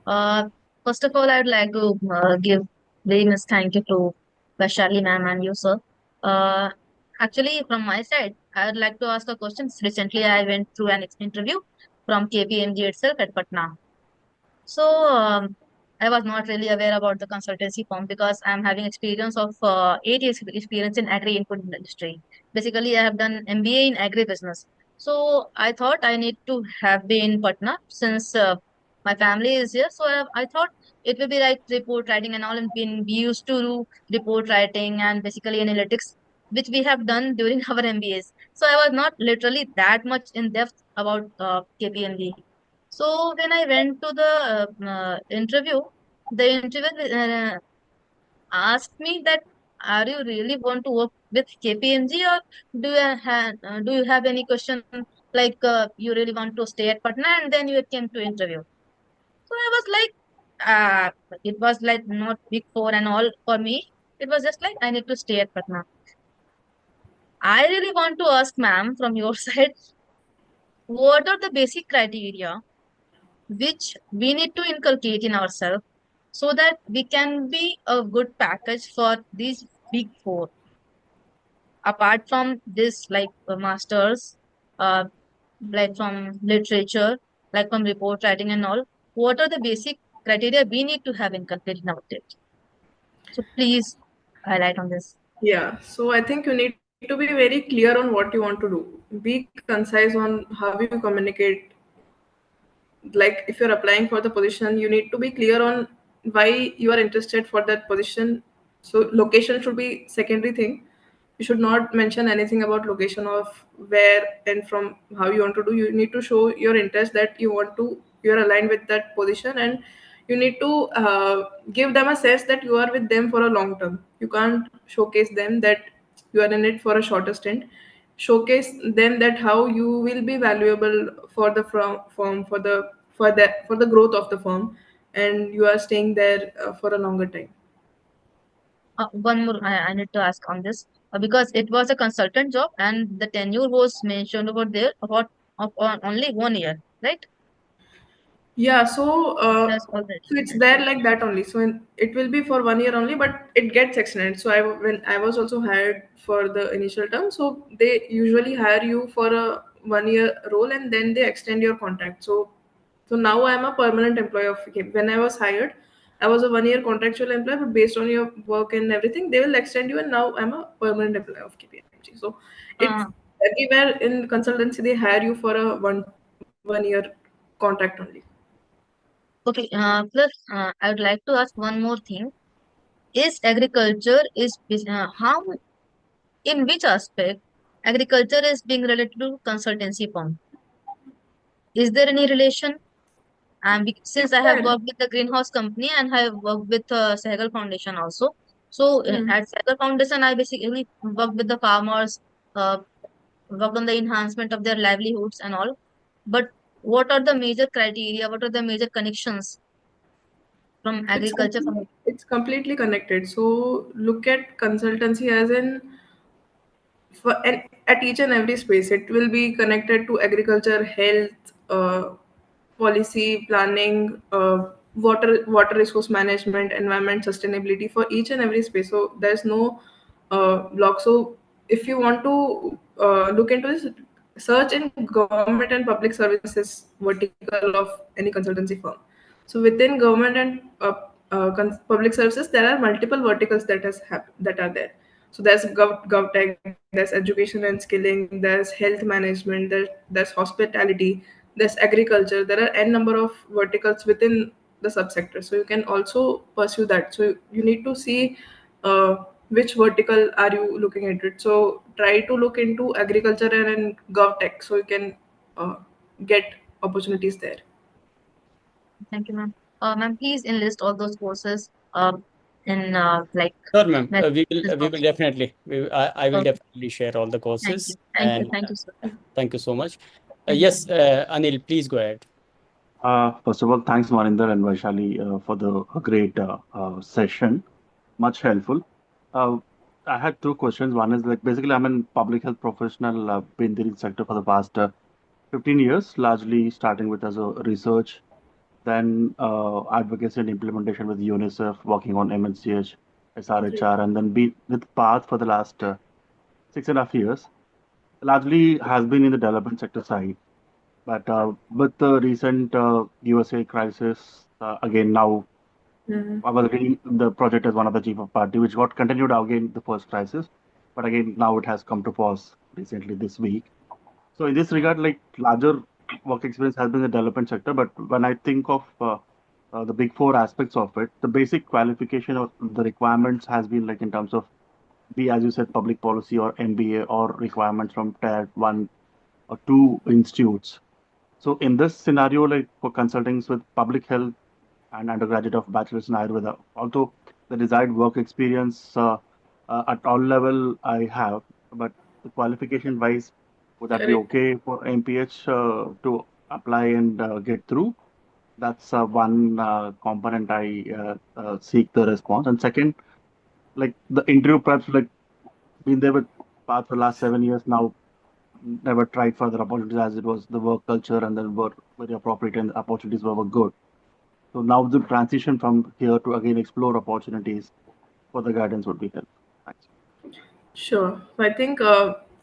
S4: Uh, First of all, I would like to give very much thank you to Vaishali ma'am and you, sir. Uh, Actually, from my side, I would like to ask a question. Recently, I went through an interview from KPMG itself at Patna. So I was not really aware about the consultancy firm because I'm having experience of 8 years experience in agri input industry. Basically, I have done MBA in agri business. So I thought I need to have been in Patna since my family is here. So I thought it will be like report writing and all, and we used to do report writing and basically analytics, which we have done during our MBAs. So I was not literally that much in depth about KPMG. So when I went to the interview, the interviewer asked me that, "Are you really want to work with KPMG, or do you have any question like you really want to stay at Patna and then you came to interview?" So I was like, it was like not Big 4 and all for me. It was just like I need to stay at Patna. I really want to ask, ma'am, from your side, what are the basic criteria which we need to inculcate in ourselves so that we can be a good package for these Big 4, apart from this like masters, uh, like from literature, like from report writing and all. What are the basic criteria we need to have inculcated in our tips? So please highlight on this.
S2: Yeah, so I think you need to be very clear on what you want to do. Be concise on how you communicate. Like if you're applying for the position, you need to be clear on why you are interested for that position. So location should be secondary thing. You should not mention anything about location of where and from how you want to do. You need to show your interest that you're aligned with that position, and you need to give them a sense that you are with them for a long term. You can't showcase them that you are in it for a shorter stint. Showcase them that how you will be valuable for the firm, for the growth of the firm, and you are staying there for a longer time.
S4: One more I need to ask on this because it was a consultant job and the tenure was mentioned over there about of on only 1 year, right?
S2: Yeah, so
S4: That's all that.
S2: so it's there like that only. So it will be for 1 year only, but it gets extended. So when I was also hired for the initial term, so they usually hire you for a 1 year role, and then they extend your contract. So now I'm a permanent employee of KPMG. When I was hired, I was a 1 year contractual employee, but based on your work and everything, they will extend you, and now I'm a permanent employee of KPMG. So it's
S4: Uh,
S2: everywhere in consultancy they hire you for a 1 year contract only.
S4: okay. Plus, I would like to ask one more thing. Is agriculture how in which aspect agriculture is being related to consultancy firm? Is there any relation? Since I have
S2: There.
S4: worked with the greenhouse company and I have worked with Sehgal Foundation also. So
S2: Hmm.
S4: at Sehgal Foundation, I basically worked with the farmers, uh, worked on the enhancement of their livelihoods and all. But what are the major criteria? What are the major connections from
S2: It's
S4: agriculture? From
S2: it's completely connected. So look at consultancy as in at each and every space. It will be connected to agriculture, health, policy planning, water resource management, environment sustainability for each and every space. So there's no block. So if you want to look into this, search in government and public services vertical of any consultancy firm. So within government and public services, there are multiple verticals that are there. So there's GovTech, there's education and skilling, there's health management, there's hospitality, there's agriculture. There are n number of verticals within the subsector. So you can also pursue that. So you need to see which vertical are you looking into it. So try to look into agriculture and GovTech so you can uh, get opportunities there.
S4: Thank you, ma'am. Ma'am, please enlist all those courses in like
S1: Sure, ma'am.
S4: messages
S1: We will
S4: box.
S1: definitely. I will
S4: Okay,
S1: definitely share all the
S4: thank you,
S1: courses.
S4: thank you,
S1: And
S4: thank you, sir.
S1: thank you so much.
S4: Thank you.
S1: Yes, Anil, please go ahead.
S5: First of all, thanks Maninder and Vaishali for the great session. Much helpful. Uh, I had two questions. One is like basically I'm a public health professional, been in the sector for the past 15 years, largely starting with as a research, then advocacy and implementation with UNICEF, working on MNCH,
S2: Great.
S5: SRHR, and then be with PATH for the last 6.5 years. Largely has been in the development sector side. But with the recent USA crisis, again now
S2: Mhm.
S5: I was leading the project as one of the chief of party, which got continued again the first crisis, but again now it has come to pause recently this week. So in this regard, like larger work experience has been in the development sector, but when I think of the big 4 aspects of it, the basic qualification of the requirements has been like in terms of be as you said public policy or MBA or requirements from tier 1 or 2 institutes. So in this scenario, like for consultings with public health and undergraduate of bachelor's in Ayurveda, although the desired work experience at all level I have, but the qualification wise, would that be
S2: Correct.
S5: okay for MPH to apply and get through? That's one component I seek the response. And second, like the interview preps, like been there with Path for the last 7 years now, never tried further opportunities as it was the work culture and then were very appropriate and opportunities were good. So now the transition from here to again explore opportunities for the guidance would be helpful. Thanks.
S2: Sure. So I think,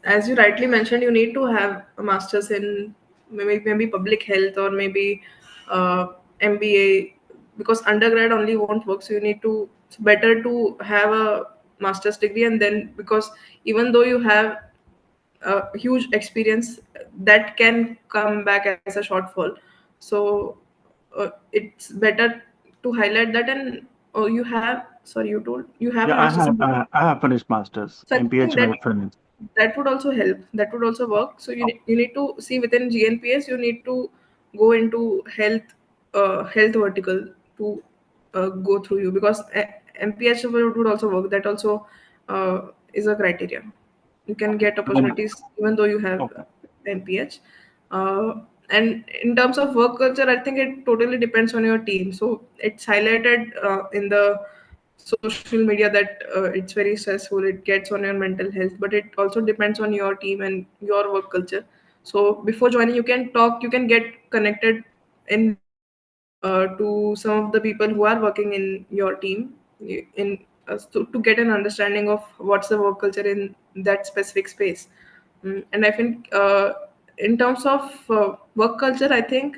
S2: as you rightly mentioned, you need to have a master's in maybe public health or maybe MBA, because undergrad only won't work. So you need to. It's better to have a master's degree, and then because even though you have a huge experience, that can come back as a shortfall. So it's better to highlight that. And oh, you have, sorry, you told you have a
S5: Yeah, I
S2: master's
S5: have
S2: in.
S5: I have finished masters
S2: So I think
S5: MPH
S2: that
S5: I finished.
S2: that would also help. That would also work. So you need to see within GNPS. You need to go into health vertical to go through you, because MPH would also work. That also is a criteria. You can
S5: Okay.
S2: get
S5: And then
S2: opportunities even though you have
S5: okay.
S2: MPH. Uh, and in terms of work culture, I think it totally depends on your team. So it's highlighted in the social media that it's very stressful, it gets on your mental health, but it also depends on your team and your work culture. So before joining, you can talk, you can get connected in LinkedIn to some of the people who are working in your team, in to get an understanding of what's the work culture in that specific space. And I think in terms of work culture, I think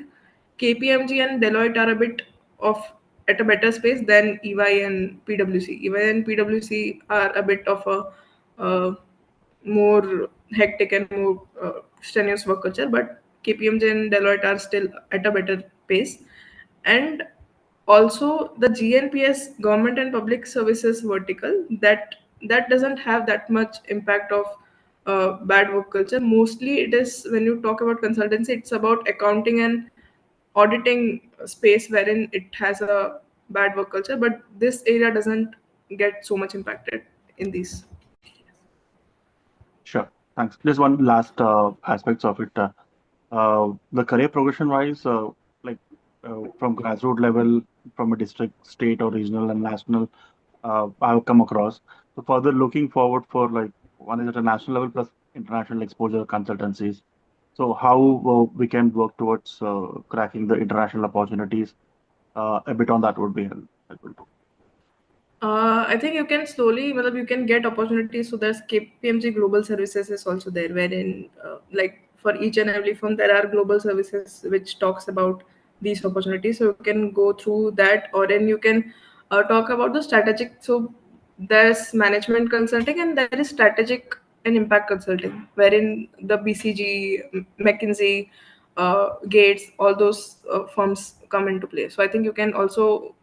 S2: KPMG and Deloitte are a bit of at a better space than EY and PwC. EY and PwC are a bit of a more hectic and more strenuous work culture, but KPMG and Deloitte are still at a better pace. And also the GNPS, government and public services vertical, that doesn't have that much impact of bad work culture. Mostly it is, when you talk about consultancy, it's about accounting and auditing space wherein it has a bad work culture, but this area doesn't get so much impacted in these.
S5: Sure. Thanks. Just one last aspects of it. The career progression wise, like from grassroots level, from a district, state, or regional and national, I've come across. So further looking forward for like one is at a national level plus international exposure consultancies. So how we can work towards cracking the international opportunities? A bit on that would be helpful too.
S2: I think you can slowly, well, you can get opportunities. So there's KPMG Global Services is also there, wherein like for each and every firm there are global services which talks about these opportunities. So you can go through that, or then you can talk about the strategic. So there's management consulting and there is strategic and impact consulting, wherein the BCG, McKinsey, Gates, all those firms come into play. So I think you can also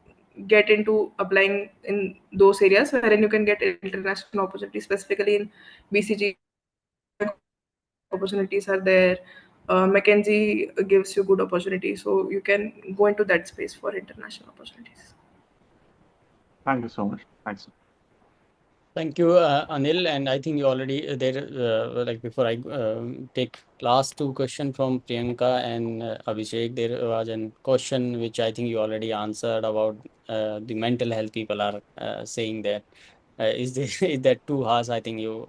S2: get into applying in those areas wherein you can get international opportunities, specifically in BCG. Opportunities are there. McKinsey gives you good opportunities, so you can go into that space for international opportunities.
S5: Thank you so much. Thanks.
S1: Thank you, Anil. And I think you already like before I take last two question from Priyanka and Abhishek, there was a question which I think you already answered about the mental health people are saying that. Is there, is that too harsh? I think you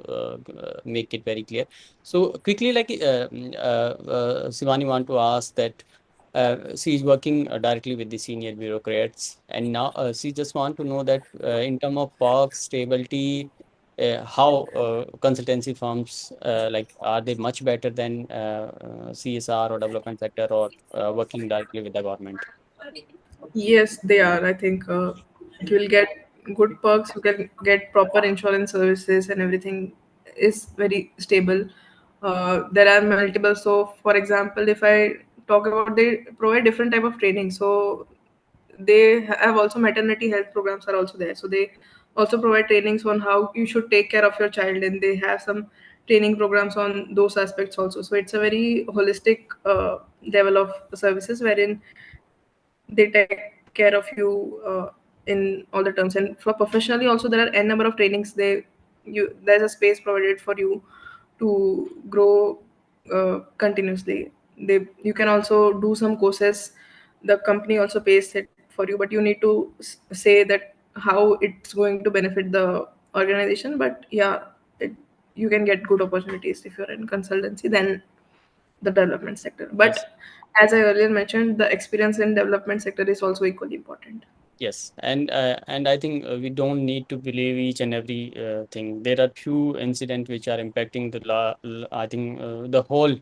S1: make it very clear. So quickly, like Shivani want to ask that she is working directly with the senior bureaucrats, and now she just want to know that in terms of perks, stability, how consultancy firms like are they much better than CSR or development sector or working directly with the government?
S2: Yes, they are. I think you will get good perks. You can get proper insurance services, and everything is very stable. There are multiple. So, for example, if I talk about, they provide different type of training. So they have also maternity health programs are also there. So they also provide trainings on how you should take care of your child, and they have some training programs on those aspects also. So it's a very holistic level of services wherein they take care of you in all the terms. And for professionally also, there are n number of trainings. There's a space provided for you to grow continuously. You can also do some courses. The company also pays it for you, but you need to say that how it's going to benefit the organization. But yeah, you can get good opportunities if you're in consultancy than the development sector.
S1: Yes.
S2: But as I earlier mentioned, the experience in development sector is also equally important.
S1: Yes, and I think we don't need to believe each and every thing. There are few incidents which are impacting the I think the whole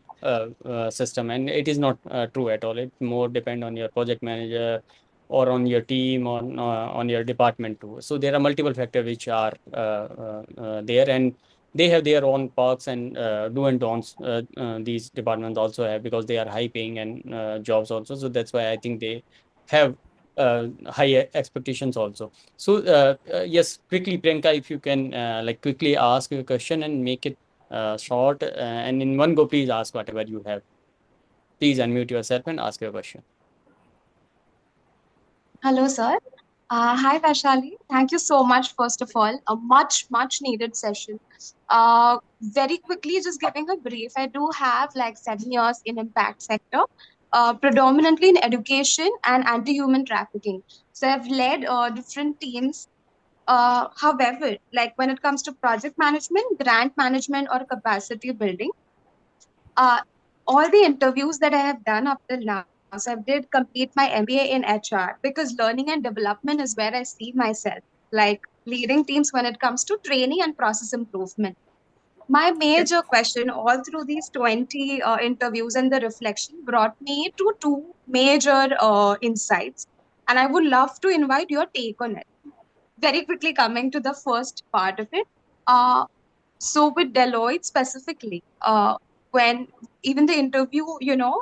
S1: system, and it is not true at all. It more depend on your project manager or on your team or on your department too. So there are multiple factors which are there, and they have their own perks and do and don'ts. These departments also have because they are high paying and jobs also. So that's why I think they have high expectations also. So yes, quickly, Priyanka, if you can like quickly ask your question and make it short and in one go, please ask whatever you have. Please unmute yourself and ask your question.
S6: Hello, sir. Hi, Vaishali. Thank you so much, first of all. A much needed session. Very quickly, just giving a brief. I do have like 7 years in impact sector, predominantly in education and anti-human trafficking. So I've led different teams. However, like when it comes to project management, grant management, or capacity building, uh, all the interviews that I have done up till now, so I did complete my MBA in HR because learning and development is where I see myself, like leading teams when it comes to training and process improvement. My major question all through these 20 interviews and the reflection brought me to two major insights, and I would love to invite your take on it. Very quickly coming to the first part of it. Uh, so with Deloitte specifically, when even the interview,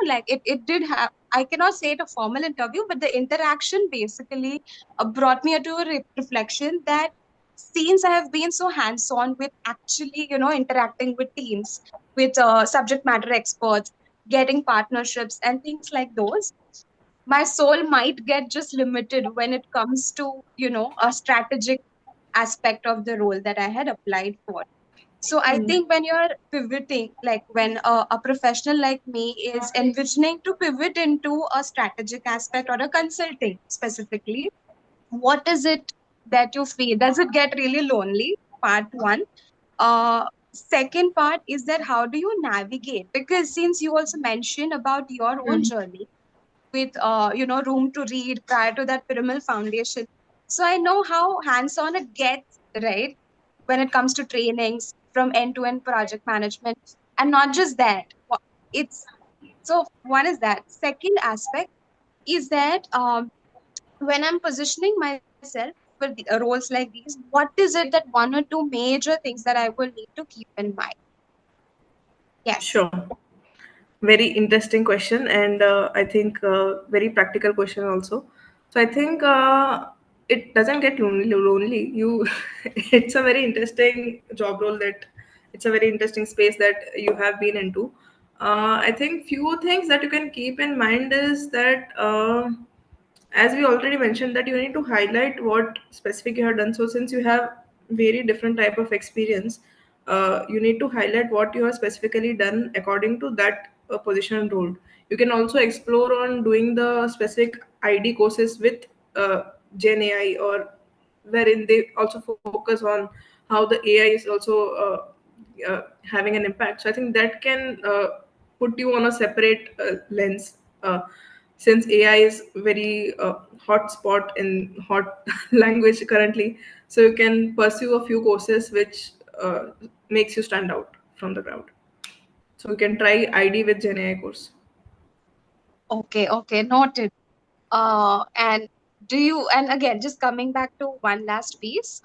S6: like it did have, I cannot say it a formal interview, but the interaction basically brought me to a reflection that since I have been so hands-on with actually, interacting with teams, with subject matter experts, getting partnerships and things like those, my soul might get just limited when it comes to, a strategic aspect of the role that I had applied for. So I
S2: Mm.
S6: think when you're pivoting, like when a professional like me is envisioning to pivot into a strategic aspect or a consulting specifically, what is it that you feel? Does it get really lonely? Part one. second part is that how do you navigate? Because since you also mentioned about your own journey with room to read prior to that pyramidal foundation, so I know how hands on it gets, right, when it comes to trainings from end to end project management. And not just that, it's so one is that. Second aspect is that when I'm positioning myself for the roles like these, what is it that one or two major things that I will need to keep in mind? Yes.
S2: Sure. Very interesting question, and I think very practical question also. So I think it doesn't get lonely. You, it's a very interesting job role, that it's a very interesting space that you have been into. I think few things that you can keep in mind is that. As we already mentioned, that you need to highlight what specific you have done. So since you have very different type of experience, you need to highlight what you have specifically done according to that position and role. You can also explore on doing the specific ID courses with gen AI, or wherein they also focus on how the AI is also having an impact. So I think that can put you on a separate lens, since AI is very hot spot in hot language currently. So you can pursue a few courses which makes you stand out from the crowd. So you can try ID with Gen AI course.
S6: Okay, okay, noted. And do you, and again, just coming back to one last piece,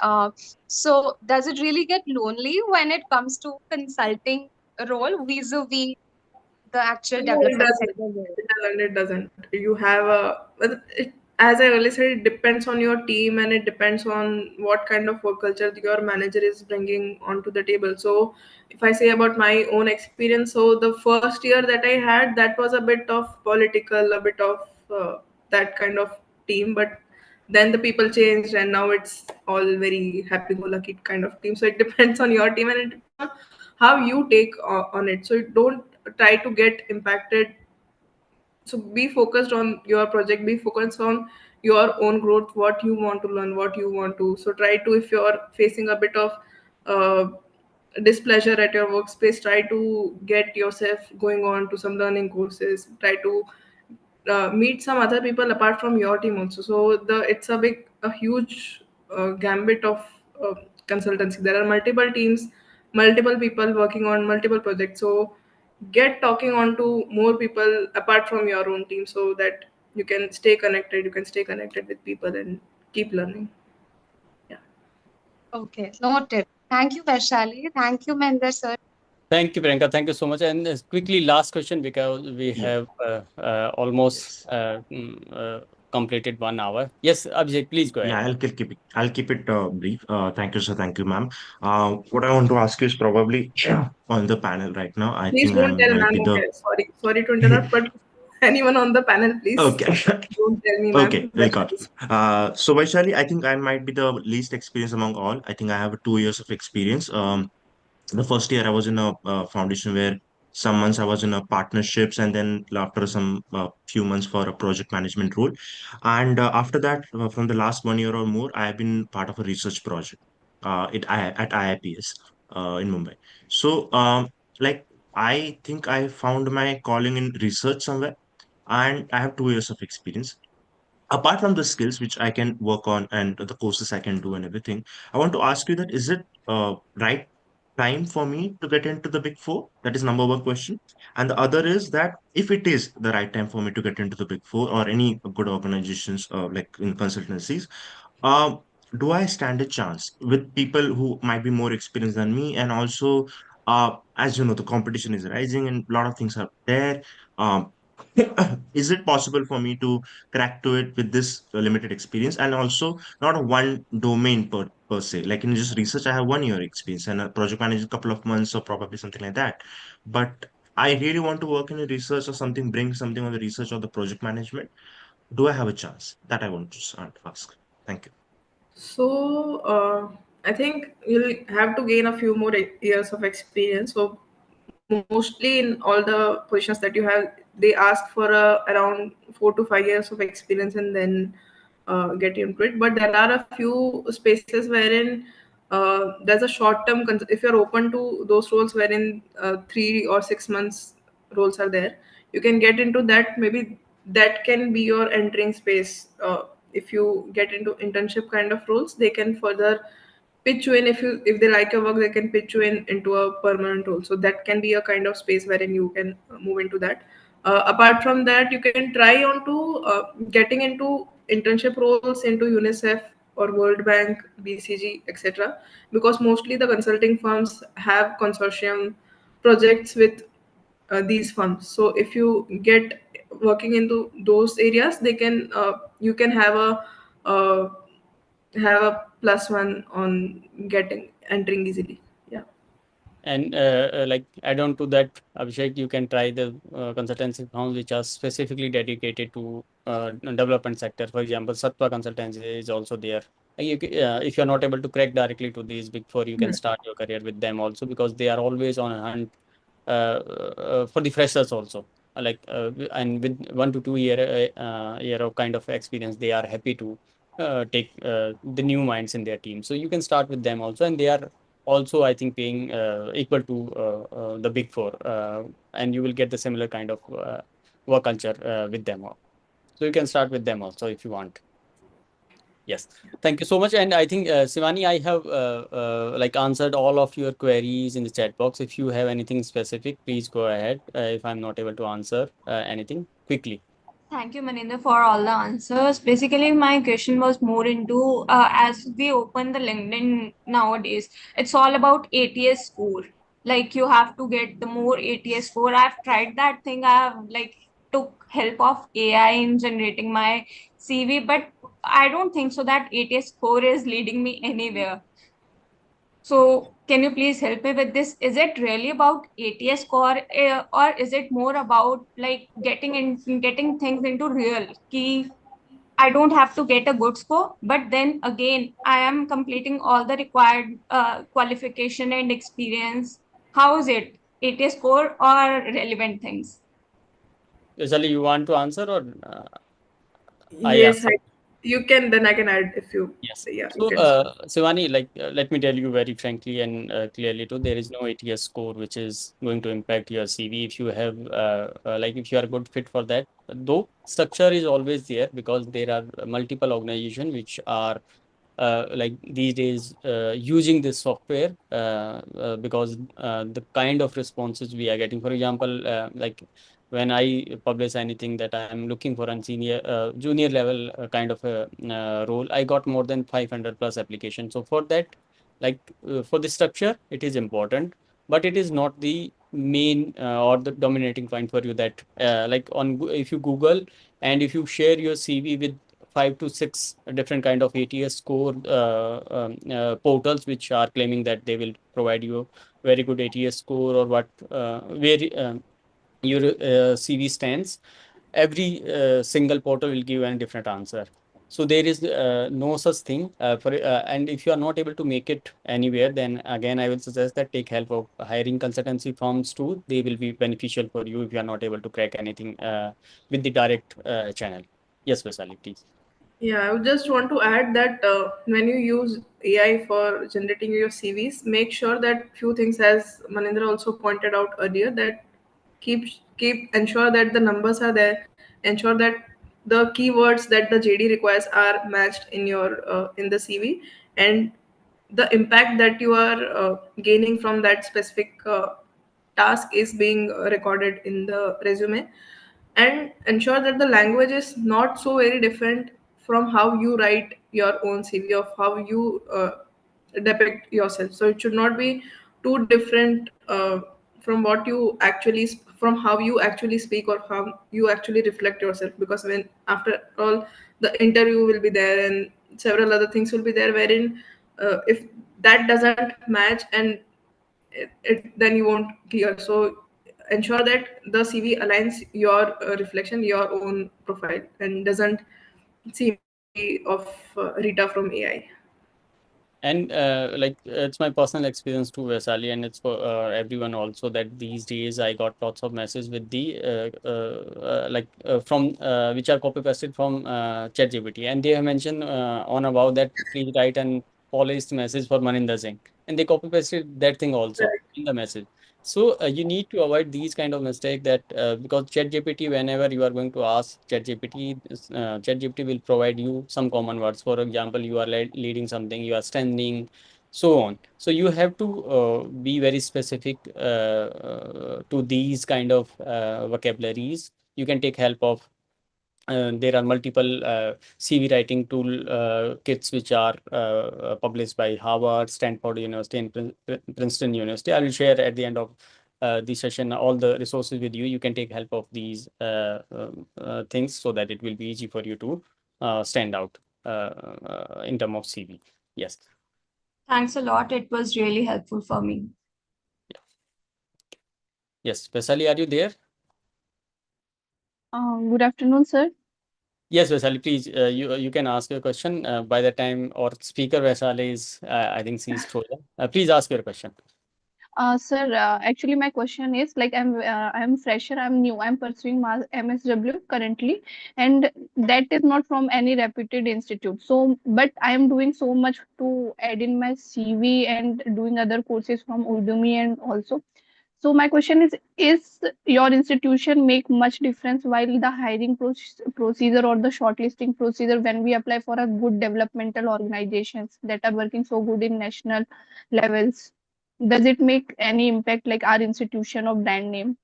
S6: so does it really get lonely when it comes to consulting role vis-a-vis the actual
S2: No, it
S6: development
S2: doesn't.
S6: sector role?
S2: It doesn't. It doesn't. You have a. Well, as I earlier said, it depends on your team, and it depends on what kind of work culture your manager is bringing onto the table. So, if I say about my own experience, so the first year that I had, that was a bit of political, a bit of that kind of team, but then the people changed, and now it's all very happy-go-lucky kind of team. So it depends on your team, and it depends on how you take on it. So you don't try to get impacted. So be focused on your project, be focused on your own growth, what you want to learn, what you want to. So try to, if you're facing a bit of uh, displeasure at your workspace, try to get yourself going on to some learning courses, try to meet some other people apart from your team also. So the it's a huge gambit of uh, consultancy. There are multiple teams, multiple people working on multiple projects. So get talking on to more people apart from your own team, so that you can stay connected. You can stay connected with people and keep learning. Yeah.
S6: Okay, noted. Thank you, Vaishali. Thank you, Mender sir.
S1: Thank you, Priyanka. Thank you so much. And quickly, last question, because we
S7: Yeah.
S1: have almost
S7: Yes.
S1: completed 1 hour. Yes, Abhishek, please go
S7: Yeah,
S1: ahead.
S7: I'll keep it brief. Thank you, sir. Thank you, ma'am. What I want to ask you is probably on the panel right now. I
S2: Please
S7: think I
S2: don't tell
S7: might
S2: ma'am.
S7: be the
S2: Okay, sorry to interrupt, but anyone on the panel, please
S7: okay.
S2: don't tell me,
S7: Okay,
S2: ma'am.
S7: record. So Vaishali, I think I might be the least experienced among all. I think I have 2 years of experience. The first year I was in a foundation where some months I was in a partnerships, and then after some few months for a project management role. And after that, from the last 1 year or more, I have been part of a research project at IIPS in Mumbai. So, like, I think I found my calling in research somewhere, and I have 2 years of experience. Apart from the skills which I can work on and the courses I can do and everything, I want to ask you that is it right time for me to get into the Big 4? That is number one question. And the other is that if it is the right time for me to get into the Big 4 or any good organizations like in consultancies, um, do I stand a chance with people who might be more experienced than me? And also, as you know, the competition is rising and a lot of things are there. Um, is it possible for me to crack to it with this limited experience, and also not a one domain per se? Like in just research, I have 1 year experience and a project manager, a couple of months or probably something like that. But I really want to work in a research or something, bring something on the research or the project management. Do I have a chance? That I want to ask. Thank you.
S2: So I think you'll have to gain a few more years of experience. So mostly in all the positions that you have, they ask for around 4 to 5 years of experience, and then get into it. But there are a few spaces wherein there's a short term if you're open to those roles wherein 3 or 6 months roles are there, you can get into that. Maybe that can be your entering space. If you get into internship kind of roles, they can further pitch you in. If they like your work, they can pitch you in into a permanent role. So that can be a kind of space wherein you can move into that. Apart from that, you can try on to getting into internship roles into UNICEF or World Bank, BCG, etc. Because mostly the consulting firms have consortium projects with these firms. So if you get working into those areas, they can you can uh, have a plus one on getting entering easily. Yeah.
S1: And like add on to that, Abhishek, you can try the consultancy firms which are specifically dedicated to development sector. For example, Satva Consultancy is also there. If you're not able to crack directly to these big four, you can start your career with them also, because they are always on a hunt for the freshers also. And with 1 to 2 year of kind of experience, they are happy to take the new minds in their team. So you can start with them also, and they are also, I think, paying equal to the big four, and you will get the similar kind of work culture with them. So you can start with them also if you want. Yes, thank you so much. And I think, Sivani, I have like answered all of your queries in the chat box. If you have anything specific, please go ahead. If I'm not able to answer anything quickly.
S6: Thank you, Maninder, for all the answers. Basically, my question was more into as we open the LinkedIn nowadays, it's all about ATS score. Like you have to get the more ATS score. I've tried that thing. I have like took help of AI in generating my CV, but I don't think so that ATS score is leading me anywhere. So, can you please help me with this? Is it really about ATS score, or is it more about like getting things into real? Key, I don't have to get a good score, but then again, I am completing all the required qualification and experience. How is it? ATS score or relevant things?
S1: Usually, you want to answer, or I
S2: Yes,
S1: answer?
S2: you can. Then I can add if you.
S1: Yes.
S2: Yeah, you
S1: So,
S2: can start.
S1: Shivani, like, let me tell you very frankly and clearly too, there is no ATS score which is going to impact your CV if you have, like, if you are a good fit for that. Though structure is always there, because there are multiple organizations which are like these days using this software, because the kind of responses we are getting. For example, like when I publish anything that I am looking for a junior level kind of a role, I got more than 500 plus applications. So for that, like for the structure, it is important, but it is not the main or the dominating point for you. That like if you Google and if you share your CV with 5 to 6 different kind of ATS score portals which are claiming that they will provide you very good ATS score, or what where your CV stands. Every single portal will give a different answer. So there is no such thing and if you are not able to make it anywhere, then again I will suggest that take help of hiring consultancy firms too. They will be beneficial for you if you are not able to crack anything with the direct channel. Yes, Vaishali, please.
S2: Yeah, I would just want to add that when you use AI for generating your CVs, make sure that few things, as Manindra also pointed out earlier, that keep ensure that the numbers are there, ensure that the keywords that the JD requires are matched in the CV, and the impact that you are gaining from that specific task is being recorded in the resume, and ensure that the language is not so very different from how you write your own CV, of how you depict yourself. So it should not be too different from from how you actually speak or how you actually reflect yourself, because when after all the interview will be there and several other things will be there, wherein if that doesn't match, and then you won't clear. So ensure that the CV aligns your reflection, your own profile, and doesn't seem to be of Rita from AI.
S1: And like it's my personal experience too, Vaisali, and it's for everyone also, that these days I got lots of messages with the from which are copy pasted from ChatGPT, and they have mentioned on about that please write an polished message for Maninder Singh, and they copy pasted that thing also
S2: Correct.
S1: in the message. So you need to avoid these kind of mistake that because ChatGPT, whenever you are going to ask ChatGPT, ChatGPT will provide you some common words. For example, you are leading something, you are standing, so on. So you have to be very specific to these kind of vocabularies. You can take help of there are multiple CV writing tool kits which are published by Harvard, Stanford University, and Princeton University. I will share at the end of the session all the resources with you. You can take help of these things so that it will be easy for you to stand out in terms of CV. Yes.
S8: Thanks a lot. It was really helpful for me.
S1: Yes. Vaishali, are you there?
S9: Good afternoon, sir.
S1: Yes, Vaishali, please, you can ask your question. By the time our speaker Vaishali is, I think she's frozen. Please ask your question.
S9: Sir, actually, my question is like I'm fresher, I'm new, I'm pursuing my MSW currently, and that is not from any reputed institute. So, but I am doing so much to add in my CV and doing other courses from Udemy and also. So my question is your institution make much difference while the hiring procedure or the shortlisting procedure when we apply for a good developmental organizations that are working so good in national levels? Does it make any impact like our institution or brand name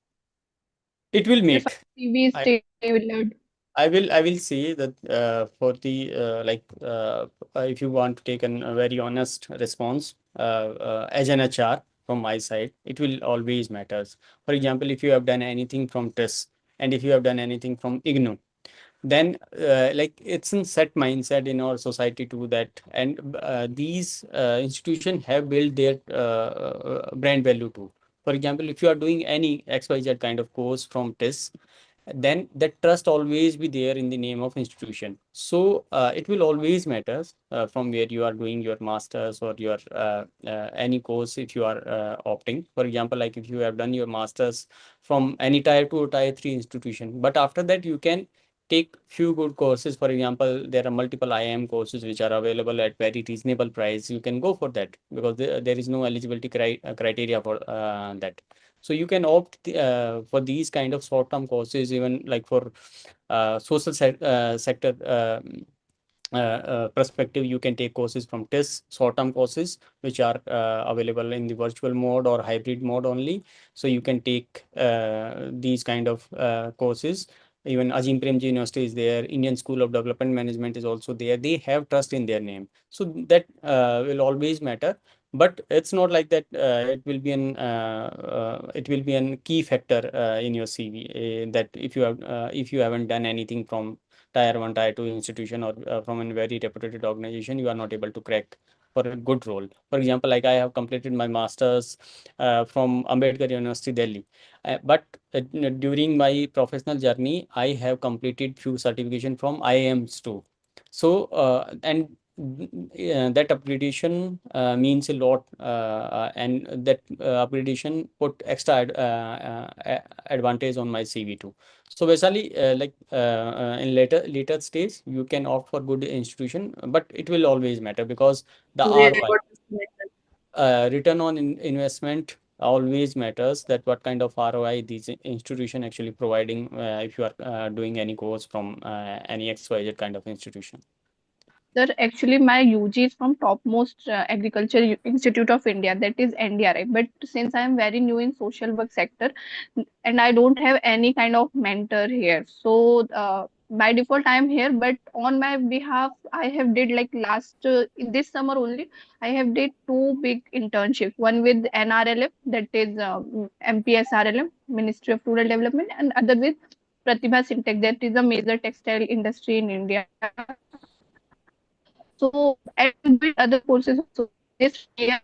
S1: It will
S9: if our
S1: make.
S9: CV is
S1: I,
S9: tailored?
S1: I will say that for the if you want to take a very honest response as an HR from my side, it will always matters. For example, if you have done anything from TESS and if you have done anything from IGNOU, then like it's a set mindset in our society too that and these institutions have built their brand value too. For example, if you are doing any XYZ kind of course from TESS, then that trust always be there in the name of institution. So it will always matters from where you are doing your masters or your any course if you are opting. For example, like if you have done your masters from any tier 2 or tier 3 institution, but after that you can take few good courses. For example, there are multiple IIM courses which are available at very reasonable price. You can go for that because there is no eligibility criteria for that. So you can opt for these kind of short-term courses, even like for social sector perspective. You can take courses from TESS, short-term courses, which are available in the virtual mode or hybrid mode only. So you can take these kind of courses. Even Azim Premji University is there. Indian School of Development Management is also there. They have trust in their name. So that will always matter. But it's not like that. It will be an key factor in your CV that if you haven't done anything from tier 1, tier 2 institution or from a very reputed organization, you are not able to crack for a good role. For example, like I have completed my masters from Ambedkar University, Delhi. But during my professional journey, I have completed few certification from IIMs too. So and that upgradation means a lot, and that upgradation put extra advantage on my CV too. So basically, in later stage, you can opt for good institution, but it will always matter because the
S2: Yeah, I
S1: ROI,
S2: got disconnected.
S1: return on investment always matters. That what kind of ROI these institution actually providing if you are doing any course from any XYZ kind of institution.
S9: Sir, actually, my UG is from topmost agriculture institute of India, that is NDRI. But since I am very new in social work sector, and I don't have any kind of mentor here, so by default I am here. But on my behalf, I have did like last this summer only. I have did two big internships. One with NRLM, that is MPSRLM, Ministry of Rural Development, and other with Pratibha Syntech, that is a major textile industry in India. So and with other courses also. This year,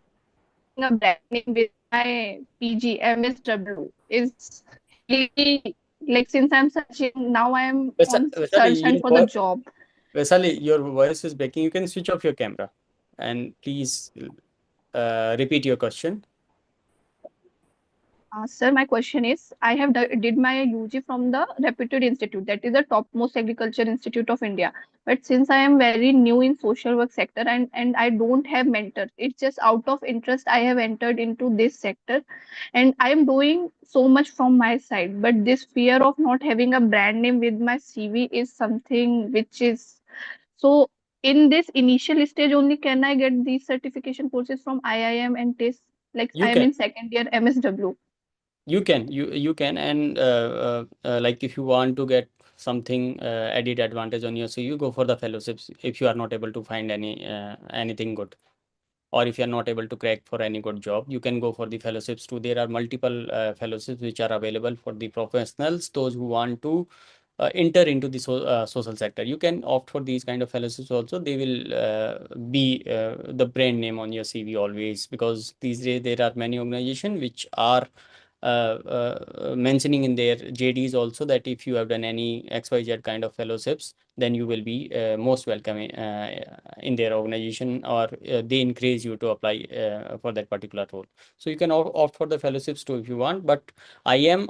S9: getting a brand name with my PG MSW is really like since I'm searching now, I am on
S1: Vaishali,
S9: search and for the job.
S1: Vaishali, your voice is breaking. You can switch off your camera and please repeat your question.
S9: Sir, my question is, I have did my UG from the reputed institute, that is the topmost agriculture institute of India. But since I am very new in social work sector and I don't have mentors, it's just out of interest I have entered into this sector, and I am doing so much from my side. But this fear of not having a brand name with my CV is something which is so. In this initial stage only, can I get these certification courses from IIM and TIS? Like
S1: You
S9: I am
S1: can.
S9: in second year MSW.
S1: You can, and like if you want to get something added advantage on your CV, you go for the fellowships if you are not able to find anything good, or if you are not able to crack for any good job, you can go for the fellowships too. There are multiple fellowships which are available for the professionals, those who want to enter into the social sector. You can opt for these kind of fellowships also. They will be the brand name on your CV always, because these days there are many organizations which are mentioning in their JDs also that if you have done any XYZ kind of fellowships, then you will be most welcome in their organization, or they encourage you to apply for that particular role. So you can opt for the fellowships too if you want. But IITs,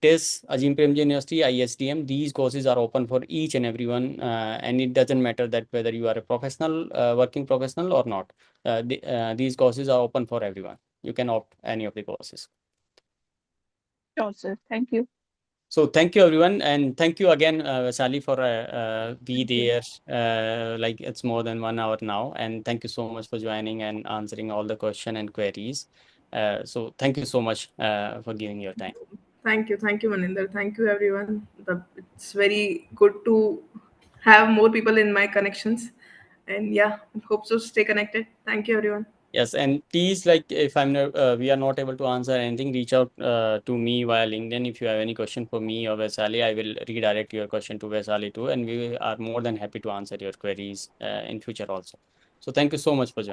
S1: TIS, Ajim Premji University, ISDM, these courses are open for each and everyone, and it doesn't matter that whether you are a professional, working professional or not. These courses are open for everyone. You can opt any of the courses.
S9: Sure, sir. Thank you.
S1: So thank you everyone, and thank you again, Sally, for be
S2: Thank you.
S1: there. Like it's more than 1 hour now, and thank you so much for joining and answering all the question and queries. So thank you so much for giving your time.
S2: Thank you, Maninder. Thank you, everyone. It's very good to have more people in my connections, and yeah, hope to stay connected. Thank you, everyone.
S1: Yes, and please, like, if we are not able to answer anything, reach out to me via LinkedIn. If you have any question for me or Vaisali, I will redirect your question to Vaisali too, and we are more than happy to answer your queries in future also. So thank you so much for joining.